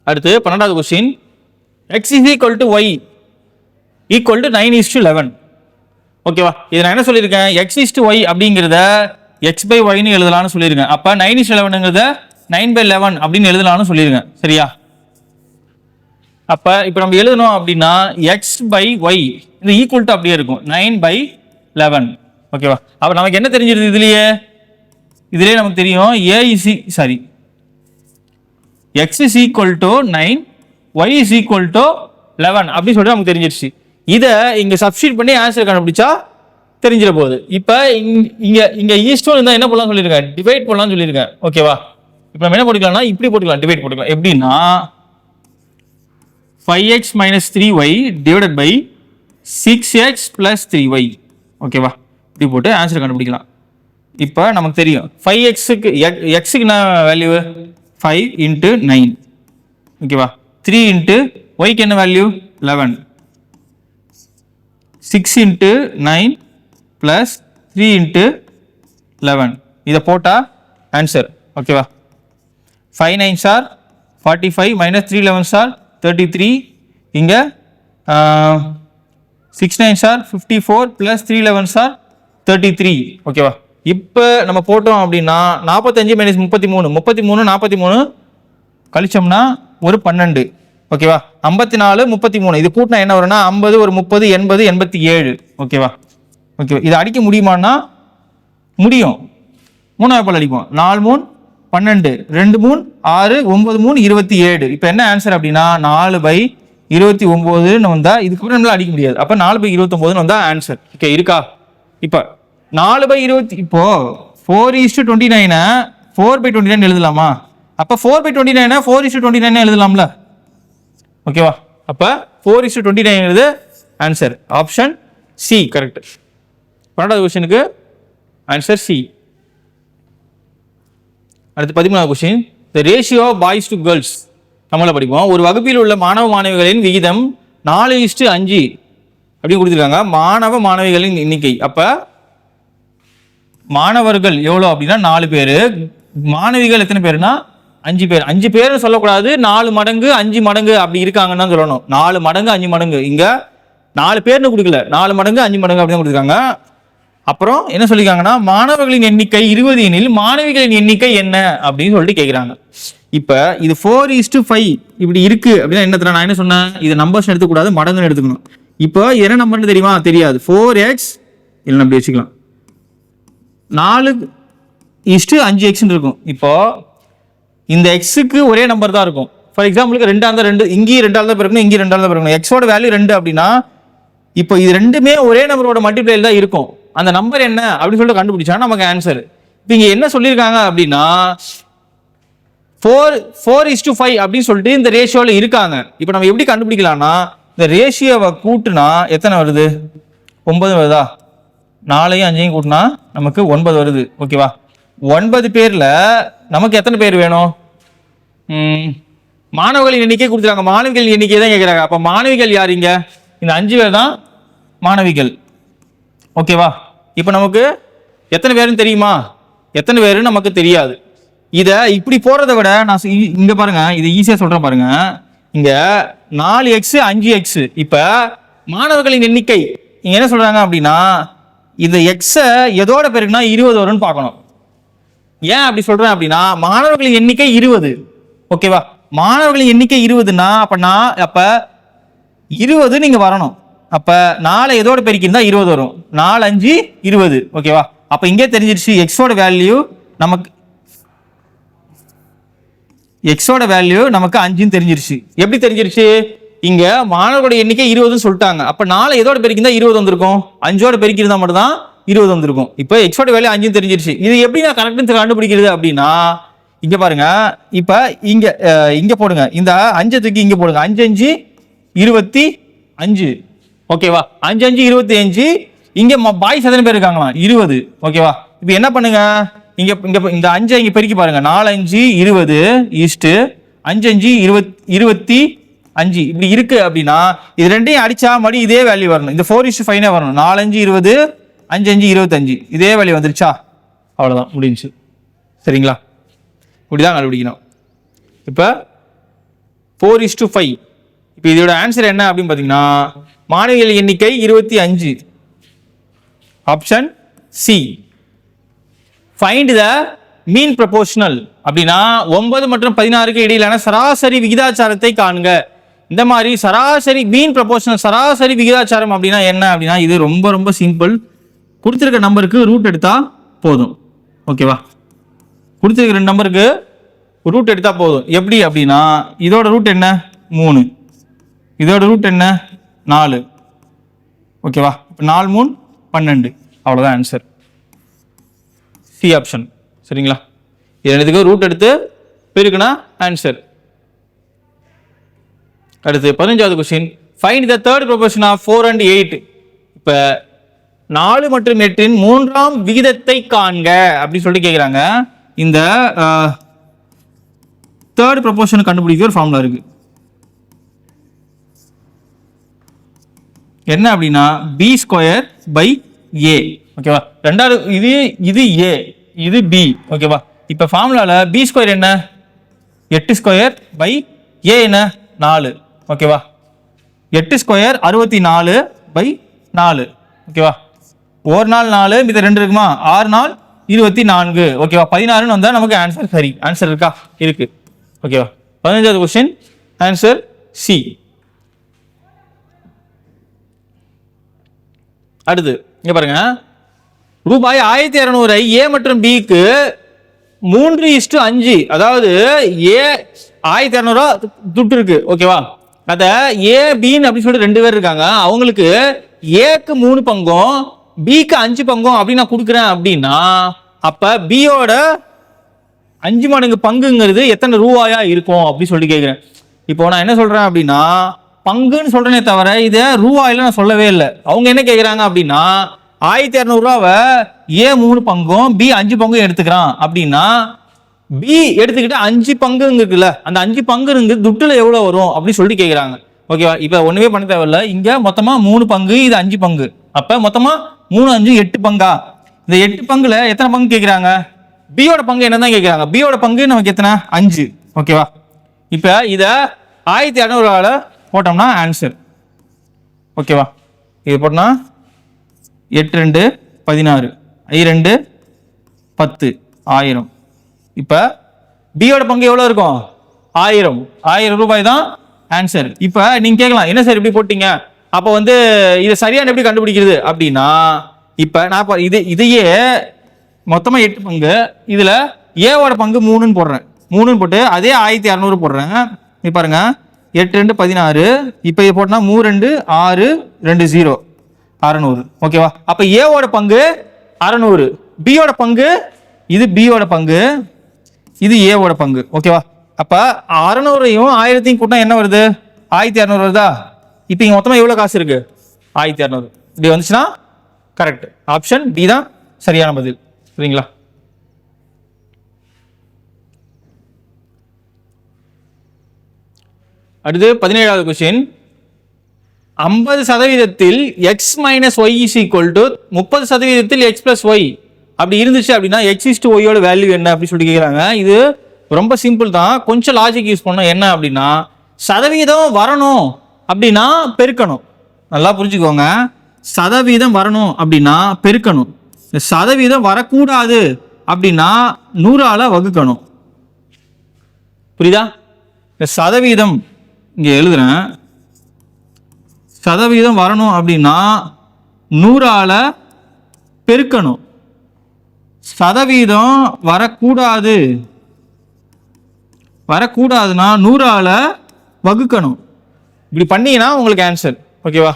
அடுத்து 12வது क्वेश्चन, x = y = 9:11. ஓகேவா? இது நான் என்ன சொல்லியிருக்கேன்? x/y அப்படிங்கிறத x/y ன்னு எழுதலாம்னு சொல்லியிருக்கேன். அப்ப 9:11ங்கிறத 9/11 அப்படின்னு எழுதலாம்னு சொல்லியிருக்கேன். சரியா? அப்ப இப்போ நம்ம எழுதணும் அப்படின்னா x/y இந்த ஈக்குவல் டு அப்படியே இருக்கும், 9/11. ஓகேவா? அப்ப நமக்கு என்ன தெரிஞ்சிருது? இதுலயே நமக்கு தெரியும் x = 9, y = 11 அப்படின்னு சொல்லிட்டு நமக்கு தெரிஞ்சிருச்சு. இதை இங்கே சப்ஸ்டியூட் பண்ணி ஆன்சர் கண்டுபிடிச்சா தெரிஞ்சிட போகுது. இப்போ இங்கே ஈஸ்டோன் இருந்தால் என்ன பண்ணலாம் சொல்லியிருக்கேன், டிவைட் பண்ணலாம்னு சொல்லியிருக்கேன். ஓகேவா? இப்போ நம்ம என்ன போட்டுக்கலாம்னா இப்படி போட்டுக்கலாம், டிவைட் போட்டுக்கலாம். எப்படின்னா 5x minus 3y divided by 6x plus 3y. ஓகேவா? இப்படி போட்டு ஆன்சர் கண்டுபிடிக்கலாம். இப்போ நமக்கு தெரியும் 5xக்கு எக்ஸுக்கு என்ன வேல்யூ 5 இன்ட்டு 9. ஓகேவா? 3 இன்ட்டு ஒய்க்கு என்ன வேல்யூ 11. 6 into 9 plus 3 into 11. இதை போட்டால் ஆன்சர். ஓகேவா? 5 9s are 45 minus 3 11s are 33. இங்கே 6 9s are 54 plus 3 11s are 33. ஓகேவா? இப்போ நம்ம போட்டோம் அப்படின்னா 45 மைனஸ் 33 33 43 கழிச்சோம்னா ஒரு 12. ஓகேவா? 54 33 இது கூட்டினா என்ன வரும்னா 50 ஒரு 30 80 87. ஓகேவா? ஓகேவா? இதை அடிக்க முடியுமான்னா முடியும். 3 பால் அடிப்போம். 4 3 12 2 3 6 9 3 27. இப்போ என்ன ஆன்சர் அப்படின்னா 4/29 வந்தா இதுக்கப்புறம் நம்மளால அடிக்க முடியாது. அப்போ 4/29 வந்தா ஆன்சர். ஓகே இருக்கா? இப்போ 4/20 இப்போ 4:29 4/29 எழுதலாமா? அப்போ 4/29 4:29 எழுதலாம்ல? ஓகேவா? அப்போ 4:29 எழுது ஆன்சர். Option C correct. 12வது கொஸ்டினுக்கு ஆன்சர் சி. அடுத்து 13வது question. The ratio of boys to girls நம்மள படிப்போம். ஒரு வகுப்பில் உள்ள மாணவ மாணவிகளின் விகிதம் 4:5 அப்படின்னு கொடுத்துருக்காங்க. மாணவ மாணவிகளின் எண்ணிக்கை அப்போ மாணவர்கள் எவ்வளோ அப்படின்னா 4 பேர், மாணவிகள் எத்தனை பேருனா 5 பேர். 5 பேர்னு சொல்லக்கூடாது, 4 மடங்கு 5 மடங்கு அப்படி இருக்காங்கன்னு தான் சொல்லணும். 4 மடங்கு 5 மடங்கு. இங்கே 4 பேர்னு கொடுக்கல, 4 மடங்கு 5 மடங்கு அப்படின்னு கொடுத்துருக்காங்க. அப்புறம் என்ன சொல்லியிருக்காங்கன்னா மாணவர்களின் எண்ணிக்கை 20 எனில் மாணவிகளின் எண்ணிக்கை என்ன அப்படின்னு சொல்லிட்டு கேட்குறாங்க. இப்போ இது 4:5 இப்படி இருக்கு அப்படின்னா என்ன தெரியும்? நான் என்ன சொன்னேன், இது நம்பர்ஸ் எடுத்துக்கூடாது, மடங்குன்னு எடுத்துக்கணும். இப்போ என்ன நம்பர்னு தெரியுமா? தெரியாது. 4x இல்லை அப்படி வச்சுக்கலாம், 4:5x இருக்கும். இப்போ இந்த எக்ஸுக்கு ஒரே நம்பர் தான் இருக்கும். ஃபார் எக்ஸாம்பிளுக்கு 2 இருந்தால் 2 இங்கேயும் 2 தான் பிறக்கணும், இங்கேயும் 2 தான் பிறக்கணும். எக்ஸோட வேல்யூ 2 அப்படின்னா இப்போ இது ரெண்டுமே ஒரே நம்பரோட மல்டிப்ளைல தான் இருக்கும். அந்த நம்பர் என்ன அப்படின்னு சொல்லிட்டு கண்டுபிடிச்சா நமக்கு ஆன்சர். இப்போ இங்கே என்ன சொல்லியிருக்காங்க அப்படின்னா 4:5 அப்படின்னு சொல்லிட்டு இந்த ரேஷியோவில் இருக்காங்க. இப்போ நம்ம எப்படி கண்டுபிடிக்கலாம்னா இந்த ரேஷியோவை கூட்டுனா எத்தனை வருது? 9 வருதா? 4ஐயும் 5ஐயும் கூட்டினா நமக்கு 9 வருது. ஓகேவா? 9 பேரில் நமக்கு எத்தனை பேர் வேணும்? மாணவர்களின் எண்ணிக்கை கொடுத்துருக்காங்க, மாணவிகளின் எண்ணிக்கை தான் கேட்குறாங்க. அப்போ மாணவிகள் யார்? இங்கே இந்த 5 பேர் தான் மாணவிகள். ஓகேவா? இப்போ நமக்கு எத்தனை பேருன்னு தெரியுமா? எத்தனை பேருன்னு நமக்கு தெரியாது. இதை இப்படி போகிறத விட நான் இங்கே பாருங்க, இதை ஈஸியாக சொல்கிறேன் பாருங்க. இங்கே 4x 5x. இப்போ மாணவர்களின் எண்ணிக்கை இங்கே என்ன சொல்கிறாங்க அப்படின்னா இந்த எக்ஸை எதோட பேருக்குன்னா 20 வரும்னு பார்க்கணும். ஏன் அப்படி சொல்கிறேன் அப்படின்னா மாணவர்களின் எண்ணிக்கை 20. ஓகேவா? மாணவர்களின் எண்ணிக்கை 20னா அப்போ 20 நீங்கள் வரணும். அப்போ 4 எதோட பெருக்கிருந்தா 20 வரும். 4 5 20. ஓகேவா? அப்போ இங்கே தெரிஞ்சிருச்சு எக்ஸோட வேல்யூ நமக்கு 5ன்னு தெரிஞ்சிருச்சு. எப்படி தெரிஞ்சிருச்சு? இங்க மாணவர்களுடைய எண்ணிக்கை 20ன்னு சொல்லிட்டாங்க. அப்ப 4 எதோட பெருக்கிருந்தா 20 வந்திருக்கும், 5ஓட பெருக்கிருந்தா மட்டும் தான் 20 வந்திருக்கும். இப்போ எக்ஸோட வேல்யூ 5ன்னு தெரிஞ்சிருச்சு. இது எப்படி நான் கரெக்ட்னு கண்டுபிடிக்கிறது அப்படின்னா இங்க பாருங்க. இப்ப இங்க போடுங்க, இந்த 5 தூக்கி இங்க போடுங்க. 5 5 25. ஓகேவா? 5 5 25. இங்க பாய்ஸ் எத்தனை பேர் இருக்காங்களாம்? 20. ஓகேவா? இப்போ என்ன பண்ணுங்க, இங்க இந்த 5 இங்க பெருக்கி பாருங்க. 4 5 20 ஈஸ்ட் 5 5 25 இப்படி இருக்கு அப்படின்னா இது ரெண்டையும் அடிச்சா மறுபடி இதே வேல்யூ வரணும். இந்த 4:5 வரணும். 4 5 20 5 5 25 இதே வேல்யூ வந்துருச்சா? அவ்வளவுதான், முடிஞ்சு. சரிங்களா? இப்படிதான் கண்டுபிடிக்கணும். இப்போ 4:5. இப்போ இதோட ஆன்சர் என்ன அப்படின்னு பார்த்தீங்கன்னா மாணவிகள் எண்ணிக்கை 25. Option C. Find the mean proportional அப்படின்னா 9 மற்றும் 16க்கு இடையிலான சராசரி விகிதாச்சாரத்தை காணுங்க. இந்த மாதிரி சராசரி மீன் ப்ரொபோர்ஷனல் சராசரி விகிதாச்சாரம் அப்படின்னா என்ன அப்படின்னா இது ரொம்ப ரொம்ப சிம்பிள். கொடுத்துருக்க நம்பருக்கு ரூட் எடுத்தா போதும். ஓகேவா? கொடுத்துருக்க 2 நம்பருக்கு ரூட் எடுத்தா போதும். எப்படி அப்படின்னா இதோட ரூட் என்ன 3, இதோட ரூட் என்ன 4, ஓகேவா? இப்போ 4 3 12 அவ்வளோதான் ஆன்சர். C option. சரிங்களா? இதுக்கு ரூட் எடுத்து பெருக்குனா ஆன்சர். அடுத்து 15வது question. Find the third proportion of 4 and 8. இப்போ 4 மற்றும் 8இன் மூன்றாம் விகிதத்தை காண்க அப்படின்னு சொல்லிட்டு கேட்குறாங்க. இந்த தேர்ட் ப்ரொபோர்ஷன் கண்டுபிடிக்க ஒரு ஃபார்முலா இருக்கு. என்ன அப்படின்னா பி ஸ்கொயர் பை ஏ. ஓகேவா? ரெண்டாவது இது ஏ, இது பி. ஓகேவா? இப்போ ஃபார்முலால பி ஸ்கொயர் என்ன? 8 ஸ்கொயர் பை ஏ என்ன? 4. ஓகேவா? 8 ஸ்கொயர் 64 பை 4. ஓகேவா? ஒரு நாள் 4 மித 2 இருக்குமா? 6 நாள் 24. ஓகேவா? 16ன்னு வந்தா நமக்கு ஆன்சர் சரி. ஆன்சர் இருக்கா? இருக்கு. ஓகேவா? 15வது கொஸ்டின் ஆன்சர் சி. அடுத்து இங்க பாருங்க. ரூபாய் 1200 ஏ மற்றும் பிக்கு 3:5, அதாவது ஏ 1200 துட்டு இருக்கு. ஓகேவா? அத ஏ பின்னு அப்படின்னு சொல்லிட்டு 2 பேர் இருக்காங்க. அவங்களுக்கு ஏக்கு 3 பங்கும் பிக்கு 5 பங்கும் அப்படி நான் கொடுக்குறேன் அப்படின்னா அப்ப பியோட 5 மடங்கு பங்குங்கிறது எத்தனை ரூபாயா இருக்கும் அப்படின்னு சொல்லி கேட்கிறேன். இப்போ நான் என்ன சொல்றேன் அப்படின்னா பங்குன்னு சொல்றேனே தவிர இதை ரூபாயில நான் சொல்லவே இல்லை. அவங்க என்ன கேட்குறாங்க அப்படின்னா 1200 ரூபாவை ஏ 3 பங்கும் பி 5 பங்கும் எடுத்துக்கிறான் அப்படின்னா பி எடுத்துக்கிட்டு 5 பங்கு இருக்குல்ல, அந்த 5 பங்கு துட்டுல எவ்வளவு வரும் அப்படின்னு சொல்லிட்டு கேட்குறாங்க. ஓகேவா? இப்போ ஒண்ணுமே பண்ண தேவையில்ல. இங்க மொத்தமா 3 பங்கு, இது 5 பங்கு. அப்ப மொத்தமா 3 5 8 பங்கா? இந்த 8 பங்குல எத்தனை பங்கு கேட்குறாங்க? பியோட பங்கு என்னதான் கேட்குறாங்க. பியோட பங்கு நமக்கு எத்தனை? 5. ஓகேவா? இப்போ இதை 1200 போட்டோம்னா ஆன்சர். ஓகேவா? இது போட்டோம்னா 8 2 16, 2 10, 1000. இப்போ பியோட பங்கு எவ்வளோ இருக்கும்? 1000 ரூபாய் தான் ஆன்சர். இப்போ நீங்க கேட்கலாம் என்ன சார் இப்படி போட்டீங்க, அப்போ வந்து இதை சரியான எப்படி கண்டுபிடிக்கிறது அப்படின்னா இப்போ நான் இதையே மொத்தமா 8 பங்கு, இதுல ஏவோட பங்கு 3ன்னு போடுறேன். 3ன்னு போட்டு அதே 1600 போடுறேன். இப்போ பாருங்க 8 2 16. இப்போ இது போட்டோம்னா 3 2 6 2 0 600. ஓகேவா? அப்ப ஏவோட பங்கு 600, பியோட பங்கு இது பியோட பங்கு, இது ஏவோட பங்கு. ஓகேவா? அப்ப 600ஐயும் 1000ஐயும் கூட்டினா என்ன வருது? 1200 வருதா? இப்போ இங்க மொத்தமா எவ்வளவு காசு இருக்கு? 1200. இப்படி வந்துச்சுன்னா கரெக்ட். ஆப்ஷன் டி தான் சரியான பதில். சரிங்களா? அடுத்து 17வது question. 50% x minus y is equal to 30% x plus y அப்படி இருந்துச்சு அப்படின்னா எக்ஸ் இஸ் டு ஒய்யோட வேல்யூ என்ன அப்படின்னு சொல்லி கேட்குறாங்க. இது ரொம்ப சிம்பிள் தான். கொஞ்சம் லாஜிக் யூஸ் பண்ணணும். என்ன அப்படின்னா சதவீதம் வரணும் அப்படின்னா பெருக்கணும். நல்லா புரிஞ்சுக்கோங்க. சதவீதம் வரணும் அப்படின்னா பெருக்கணும். சதவீதம் வரக்கூடாது அப்படின்னா 100ஆல வகுக்கணும். புரியுதா? இந்த சதவீதம் இங்க எழுதுறேன். சதவீதம் வரணும் அப்படின்னா 100ஆல பெருக்கணும். சதவீதம் வரக்கூடாதுன்னா 100ஆல வகுக்கணும். இப்படி பண்ணீங்கன்னா உங்களுக்கு ஆன்சர். ஓகேவா?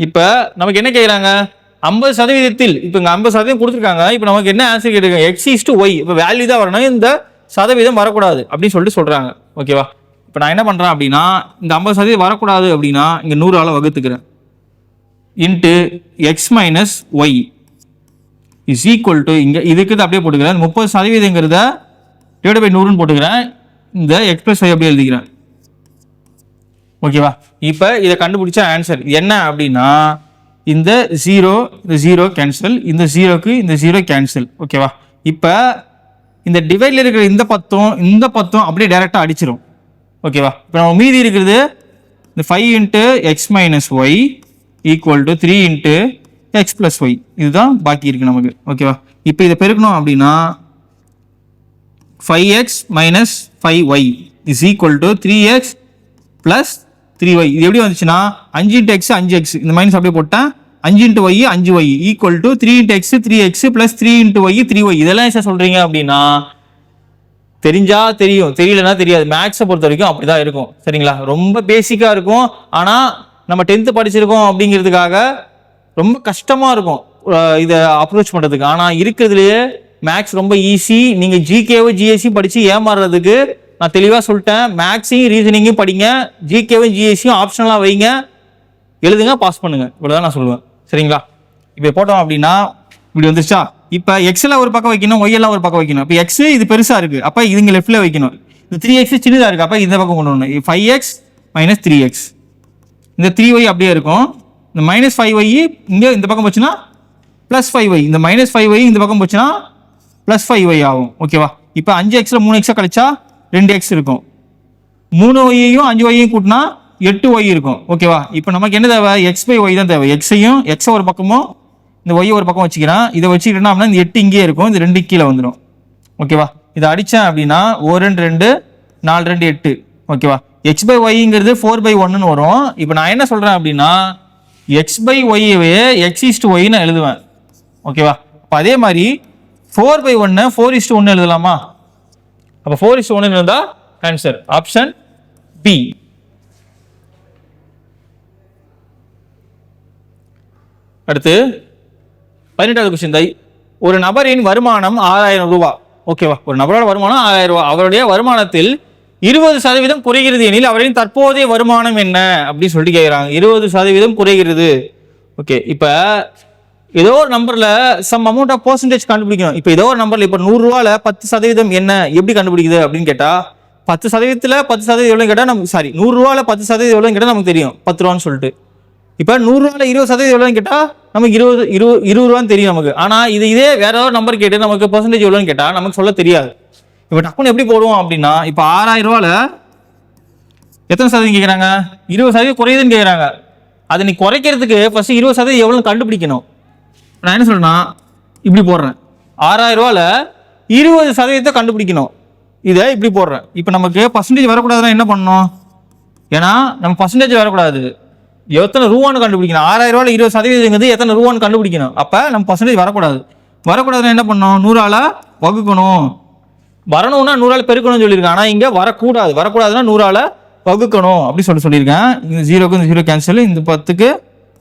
இப்ப நமக்கு என்ன கேட்குறாங்க? 50% இப்போ இங்க 50% கொடுத்துருக்காங்க. இப்போ நமக்கு என்ன ஆன்சர் கேட்டுருக்காங்க? X is to y. இப்போ வேல்யூ தான் வரணும், இந்த சதவீதம் வரக்கூடாது அப்படின்னு சொல்லிட்டு சொல்றாங்க. ஓகேவா? இப்போ நான் என்ன பண்றேன் அப்படின்னா இந்த 50% வரக்கூடாது அப்படின்னா இங்க 100ஆல வகுத்துக்கிறேன். Into x minus y is equal to இங்க இதுக்கு அப்படியே போட்டுக்கிறேன். 30%ங்கிறத டிவைட் பை 100ன்னு போட்டுக்கிறேன். இந்த எக்ஸ் பிளஸ் ஒய் அப்படியே எழுதிக்கிறேன். ஓகேவா? இப்போ இதை கண்டுபிடிச்ச ஆன்சர் என்ன அப்படின்னா இந்த 0 கேன்சல், இந்த 0க்கு இந்த 0 கேன்சல். ஓகேவா? இப்போ இந்த டிவைட்ல இருக்கிற இந்த 10 அப்படியே டைரக்டா அடிச்சிடும். ஓகேவா? இப்போ நம்ம மீதி இருக்கிறது இந்த 5 into x minus y equal to 3 into x plus y. இதுதான் பாக்கி இருக்கு நமக்கு. ஓகேவா? இப்போ இதை பெருக்கணும் அப்படின்னா 5x minus 5y is equal to 3x plus 3y. இது எப்படி வந்துச்சுன்னா 5 இன்ட்டு எக்ஸ் 5x, இந்த மைனஸ் அப்படியே போட்டேன். 5 into y 5y equal to 3 into x 3x plus 3 into y 3y. இதெல்லாம் என்ன சொல்றீங்க அப்படின்னா தெரிஞ்சா தெரியும், தெரியலன்னா தெரியாது. மேக்ஸை பொறுத்த வரைக்கும் அப்படிதான் இருக்கும். சரிங்களா? ரொம்ப பேசிக்கா இருக்கும். ஆனா நம்ம 10th படிச்சிருக்கோம் அப்படிங்கிறதுக்காக ரொம்ப கஷ்டமாக இருக்கும் இதை அப்ரோச் பண்ணுறதுக்கு. ஆனால் இருக்கிறதுலையே மேக்ஸ் ரொம்ப ஈஸி. நீங்கள் ஜிகேவும் ஜிஎஸ்சியும் படித்து ஏமாறுறதுக்கு நான் தெளிவாக சொல்லிட்டேன். மேக்ஸையும் ரீசனிங்கும் படிங்க, ஜிகேவும் ஜிஎஸ்சியும் ஆப்ஷனலாக வைங்க, எழுதுங்க, பாஸ் பண்ணுங்க. இவ்வளோதான் நான் சொல்லுவேன். சரிங்களா? இப்போ போட்டோம் அப்படின்னா இப்படி வந்துருச்சா? இப்போ எக்ஸ்எல்லாம் ஒரு பக்கம் வைக்கணும், ஒய்எல்லாம் ஒரு பக்கம் வைக்கணும். இப்போ எக்ஸ் இது பெருசாக இருக்குது, அப்போ இதுங்க லெஃப்ட்டில் வைக்கணும். இந்த 3x சின்னதாக இருக்குது, அப்போ இந்த பக்கம் கொண்டு வரணும். 5x - 3x, இந்த 3y அப்படியே இருக்கும். இந்த -5y இங்கே இந்த பக்கம் போச்சுன்னா +5y, இந்த -5y இந்த பக்கம் போச்சுன்னா +5y ஆகும். ஓகேவா? இப்போ 5xல 3x கழிச்சா 2x இருக்கும். 3yையும் 5yையும் கூட்டினா 8y இருக்கும். ஓகேவா? இப்போ நமக்கு என்ன தேவை? x/y தான் தேவை. எக்ஸையும் எக்ஸை ஒரு பக்கமும் இந்த ஒய்யை ஒரு பக்கம் வச்சுக்கிறேன். இதை வச்சுக்கிட்டோம்னா அப்படின்னா இந்த 8 இங்கே இருக்கும், இந்த 2 கீழே வந்துடும். ஓகேவா? இதை அடித்தேன் அப்படின்னா 1 2 2 4 2 8. ஓகேவா? x/yங்கிறது 4/1ன்னு வரும். இப்போ நான் என்ன சொல்கிறேன் அப்படின்னா x/yவே x/y நான் எழுதுவேன். ஓகேவா? அப்போ அதே மாதிரி 4/1 4:1 எழுதலாமா? அப்போ 4:1 இருந்தால் ஆன்சர் ஆப்ஷன் பி. அடுத்து 18வது கொஸ்டின். ஒரு நபரின் வருமானம் 6000 ரூபாய். ஓகேவா? ஒரு நபரோட வருமானம் 6000 ரூபாய். அவருடைய வருமானத்தில் 20% குறைகிறது எனில் அவரின் தற்போதைய வருமானம் என்ன அப்படின்னு சொல்லிட்டு கேட்குறாங்க. 20% குறைகிறது. ஓகே, இப்போ ஏதோ ஒரு நம்பர்ல சம் அமௌண்ட் ஆஃப் பர்சன்டேஜ் கண்டுபிடிக்கணும். இப்போ ஏதோ ஒரு நம்பர்ல இப்போ 100 ரூபாயில 10% என்ன எப்படி கண்டுபிடிக்குது அப்படின்னு கேட்டா 10%ல 10% எவ்வளோன்னு கேட்டால் நமக்கு 100 ரூபாயில 10% எவ்வளோன்னு கேட்டால் நமக்கு தெரியும் 10 ரூபான்னு சொல்லிட்டு. இப்போ 100 ரூபாயில 20% எவ்வளோன்னு கேட்டால் நமக்கு 20 ரூபான்னு தெரியும் நமக்கு. ஆனால் இதே வேற ஏதாவது நம்பர் கேட்டு நமக்கு பர்சன்டேஜ் எவ்வளோன்னு கேட்டால் நமக்கு சொல்ல தெரியாது. இப்போ டக்குன்னு எப்படி போடுவோம் அப்படின்னா இப்போ 6000 ரூபாயில எத்தனை சதவீதம் கேட்குறாங்க? 20% குறையுதுன்னு கேட்குறாங்க. அதை நீ குறைக்கிறதுக்கு ஃபர்ஸ்ட் 20% எவ்வளோன்னு கண்டுபிடிக்கணும். நான் என்ன சொல்றேன்னா இப்படி போடுறேன். 6000 ரூபாயில 20% கண்டுபிடிக்கணும். இதை இப்படி போடுறேன். இப்போ நமக்கு பர்சன்டேஜ் வரக்கூடாதுன்னா என்ன பண்ணணும்? ஏன்னா நம்ம பர்சன்டேஜ் வரக்கூடாது, எத்தனை ரூபான்னு கண்டுபிடிக்கணும். 6000 ரூபாயில 20% எத்தனை ரூபான்னு கண்டுபிடிக்கணும். அப்போ நம்ம பர்சன்டேஜ் வரக்கூடாதுன்னா என்ன பண்ணணும்? 100ஆல வகுக்கணும். வரணும்னா 100ஆல பெருக்கணும்னு சொல்லியிருக்கேன். ஆனால் இங்கே வரக்கூடாதுன்னா 100ஆல வகுக்கணும் அப்படி சொல்லியிருக்கேன். இந்த 0க்கு இந்த 0 கேன்சல், இந்த 10க்கு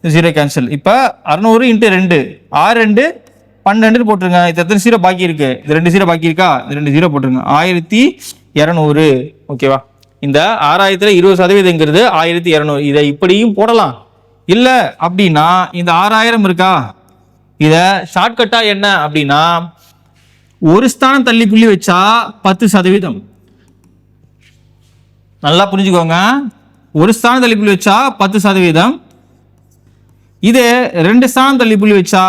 இந்த 0 கேன்சல். இப்போ 600 × 2 6 2 12 போட்டுருங்க. இது எத்தனை 0 பாக்கி இருக்கு? இது 2 0 பாக்கி இருக்கா? இது 2 0 போட்டுருங்க. 1200. ஓகேவா? இந்த 6000ல 20%ங்கிறது 1200. இதை இப்படியும் போடலாம். இல்லை அப்படின்னா இந்த 6000 இருக்கா, இதை ஷார்ட்கட்டா என்ன அப்படின்னா ஒரு ஸ்தானம் தள்ளி புள்ளி வச்சா 10%. நல்லா புரிஞ்சுக்கோங்க. ஒரு ஸ்தானம் தள்ளி புள்ளி வச்சா 10%. இது 2 ஸ்தானம் தள்ளி புள்ளி வச்சா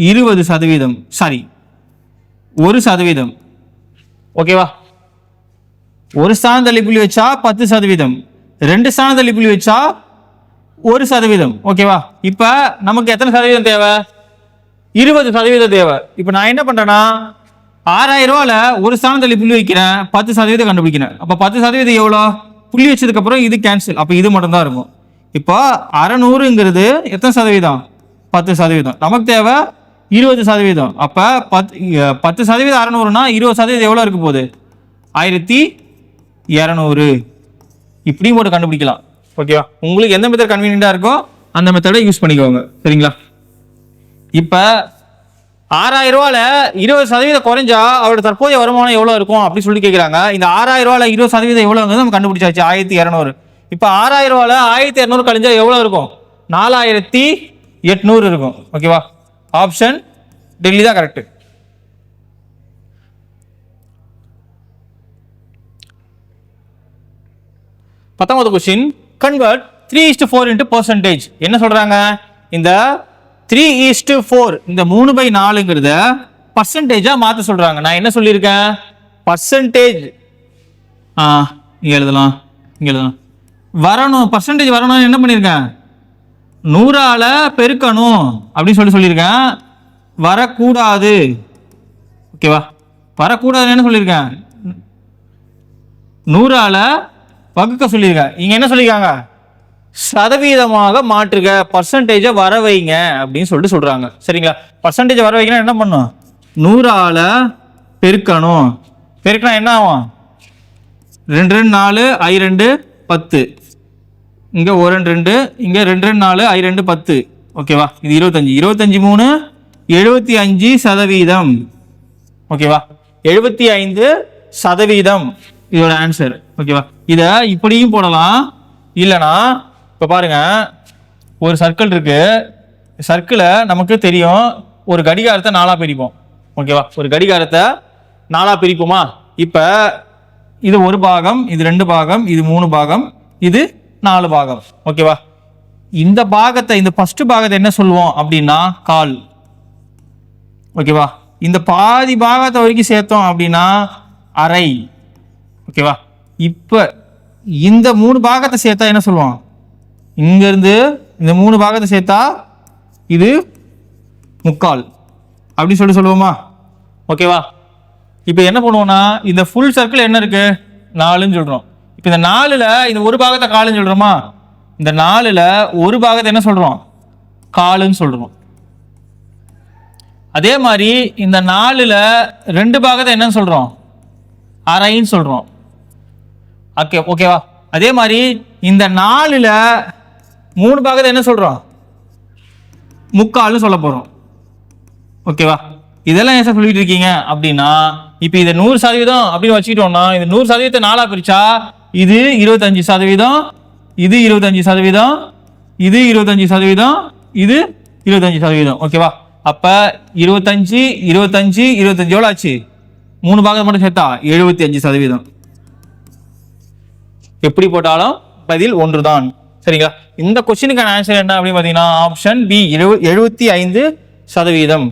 20%. சாரி, 1%. ஓகேவா? ஒரு ஸ்தானம் தள்ளி புள்ளி வச்சா 10%, 2 ஸ்தானம் தள்ளி புள்ளி வச்சா 1%. ஓகேவா? இப்போ நமக்கு எத்தனை சதவீதம் தேவை? 20% தேவை. இப்போ நான் என்ன பண்றேன்னா 6000 ரூபாயில ஒரு ஸ்தானம் தள்ளி புள்ளி வைக்கிறேன், 10% கண்டுபிடிக்கிறேன். அப்போ 10% எவ்வளோ? புள்ளி வச்சதுக்கு அப்புறம் இது கேன்சல், அப்போ இது மட்டும் தான் இருக்கும். இப்போ 600ங்கிறது எத்தனை சதவீதம்? 10%. நமக்கு தேவை 20%. அப்போ 10% 600னா 20% எவ்வளோ இருக்க போகுது? 1200. இப்படியும் போட்டு கண்டுபிடிக்கலாம். ஓகேவா? உங்களுக்கு எந்த மெத்தட் கன்வீனியன்டா இருக்கோ அந்த மெத்தடை யூஸ் பண்ணிக்கோங்க. சரிங்களா? இப்போ 6000 ரூபாயில 20% குறைஞ்சா அவரோட தற்போதைய வருமானம் எவ்வளோ இருக்கும் அப்படின்னு சொல்லி கேட்குறாங்க. இந்த 6000 ரூபாயில 20% எவ்வளோங்கிறது நம்ம கண்டுபிடிச்சாச்சு, 1200. இப்போ 6000 ரூபாயில 1200 கழிஞ்சா எவ்வளோ இருக்கும்? 4800 இருக்கும். ஓகேவா? ஆப்ஷன் டெல்லி தான் கரெக்ட். பத்தாவது கொஸ்டின். Convert 3:4 into percentage. என்ன சொல்றாங்க? இந்த 3:4 இந்த 3/4ங்கிறத பர்சன்டேஜா மாற்ற சொல்றாங்க. நான் என்ன சொல்லியிருக்கேன்? பர்சன்டேஜ் இங்க எழுதலாம், வரணும். பர்சன்டேஜ் வரணும். என்ன பண்ணியிருக்கேன்? 100ஆல பெருக்கணும் அப்படின்னு சொல்லியிருக்கேன். வரக்கூடாது. ஓகேவா? வரக்கூடாதுன்னு என்ன சொல்லியிருக்கேன்? 100ஆல வகுக்க சொல்லியிருக்கேன். இங்க என்ன சொல்லியிருக்காங்க? சதவீதமாக மாற்றுக, பர்சன்டேஜை வர வைங்க அப்படின்னு சொல்றாங்க. சரிங்களா? பர்சன்டேஜ் வர வைக்கணும் என்ன பண்ணும்? 100ஆல பெருக்கணும். பெருக்கினா என்ன ஆகும்? 2 2 4 I 2 10. இங்கே 1 2 இங்கே 2 4 I 2 10 ஓகேவா. இது 25 25 3 75%. ஓகேவா, 75% இதோட ஆன்சர். ஓகேவா, இதை இப்படியும் போடலாம். இல்லைனா இப்போ பாருங்க, ஒரு சர்க்கிள் இருக்கு. சர்க்கிளை நமக்கு தெரியும், ஒரு கடிகாரத்தை 4ஆக பிரிப்போம். ஓகேவா, ஒரு கடிகாரத்தை 4ஆக பிரிப்போமா. இப்போ இது ஒரு பாகம், இது 2 பாகம், இது 3 பாகம், இது 4 பாகம். ஓகேவா, இந்த பாகத்தை, இந்த ஃபர்ஸ்ட் பாகத்தை என்ன சொல்லுவோம் அப்படின்னா கால். ஓகேவா, இந்த பாதி பாகத்தை வரைக்கும் சேர்த்தோம் அப்படின்னா அரை. ஓகேவா, இப்போ இந்த 3 பாகத்தை சேர்த்தா என்ன சொல்லுவோம், இங்கிருந்து இந்த 3 பாகத்தை சேர்த்தா இது முக்கால் அப்படின்னு சொல்லுவோமா. ஓகேவா, இப்போ என்ன பண்ணுவோம்னா இந்த ஃபுல் சர்க்கிள் என்ன இருக்கு 4ன்னு சொல்றோம். இப்போ இந்த 4ல் இந்த ஒரு பாகத்தை காலுன்னு சொல்றோமா, இந்த 4ல் ஒரு பாகத்தை என்ன சொல்றோம் காலுன்னு சொல்றோம். அதே மாதிரி இந்த 4ல் 2 பாகத்தை என்ன சொல்றோம் அரைன்னு சொல்றோம். ஓகே ஓகேவா, அதே மாதிரி இந்த 4ல் 3 பாகத்தை என்ன சொல்றோம் முக்கால்னு சொல்ல போறோம். ஓகேவா, இதெல்லாம் ஏன் சொல்லிட்டு இருக்கீங்க அப்படின்னா, இப்போ இதை 100% அப்படின்னு வச்சுக்கிட்டோம்னா, இந்த 100% 4ஆக பிரிச்சா இது 25%, இது 25%, இது 25%, இது 25%. ஓகேவா, அப்ப 25 25 25 எவ்வளோ ஆச்சு, 3 பாகத்தை மட்டும் சேர்த்தா 75%. எப்படி போட்டாலும் பதில் ஒன்றுதான். சரிங்களா, இந்த கொஸ்டினுக்கான ஆன்சர் என்ன அப்படின்னு பார்த்தீங்கன்னா ஆப்ஷன் பி 75%.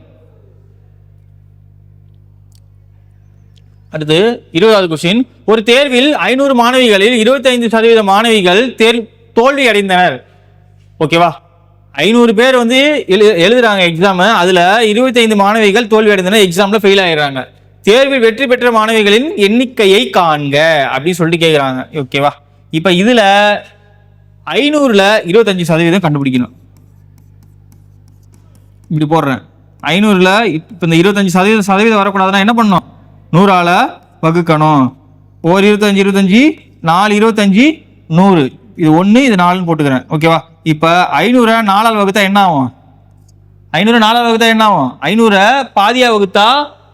அடுத்து 20வது கொஸ்டின். ஒரு தேர்வில் 500 மாணவிகளில் 25% மாணவிகள் தோல்வி அடைந்தனர். ஓகேவா, 500 பேர் வந்து எழுதுறாங்க எக்ஸாம், அதுல 25 மாணவிகள் தோல்வி அடைந்தனர், எக்ஸாம்ல ஃபெயில் ஆயிடுறாங்க. தேர்வில் வெற்றி பெற்ற மாணவிகளின் எண்ணிக்கையை காண்க அப்படின்னு சொல்லிட்டு கேட்குறாங்க. ஓகேவா, இப்போ இதுல 500ல் 25% கண்டுபிடிக்கணும். இப்படி போடுறேன், 500ல் இப்போ இந்த 25% வரக்கூடாதுன்னா என்ன பண்ணணும், 100ஆல் வகுக்கணும். ஒரு 25 25 4 25 100, இது 1 இது 4ன்னு போட்டுக்கிறேன். ஓகேவா, இப்போ 500 4ஆல் வகுத்தா என்ன ஆகும், 500 4ஆல் வகுத்தா என்ன ஆகும், 500 பாதியாக வகுத்தா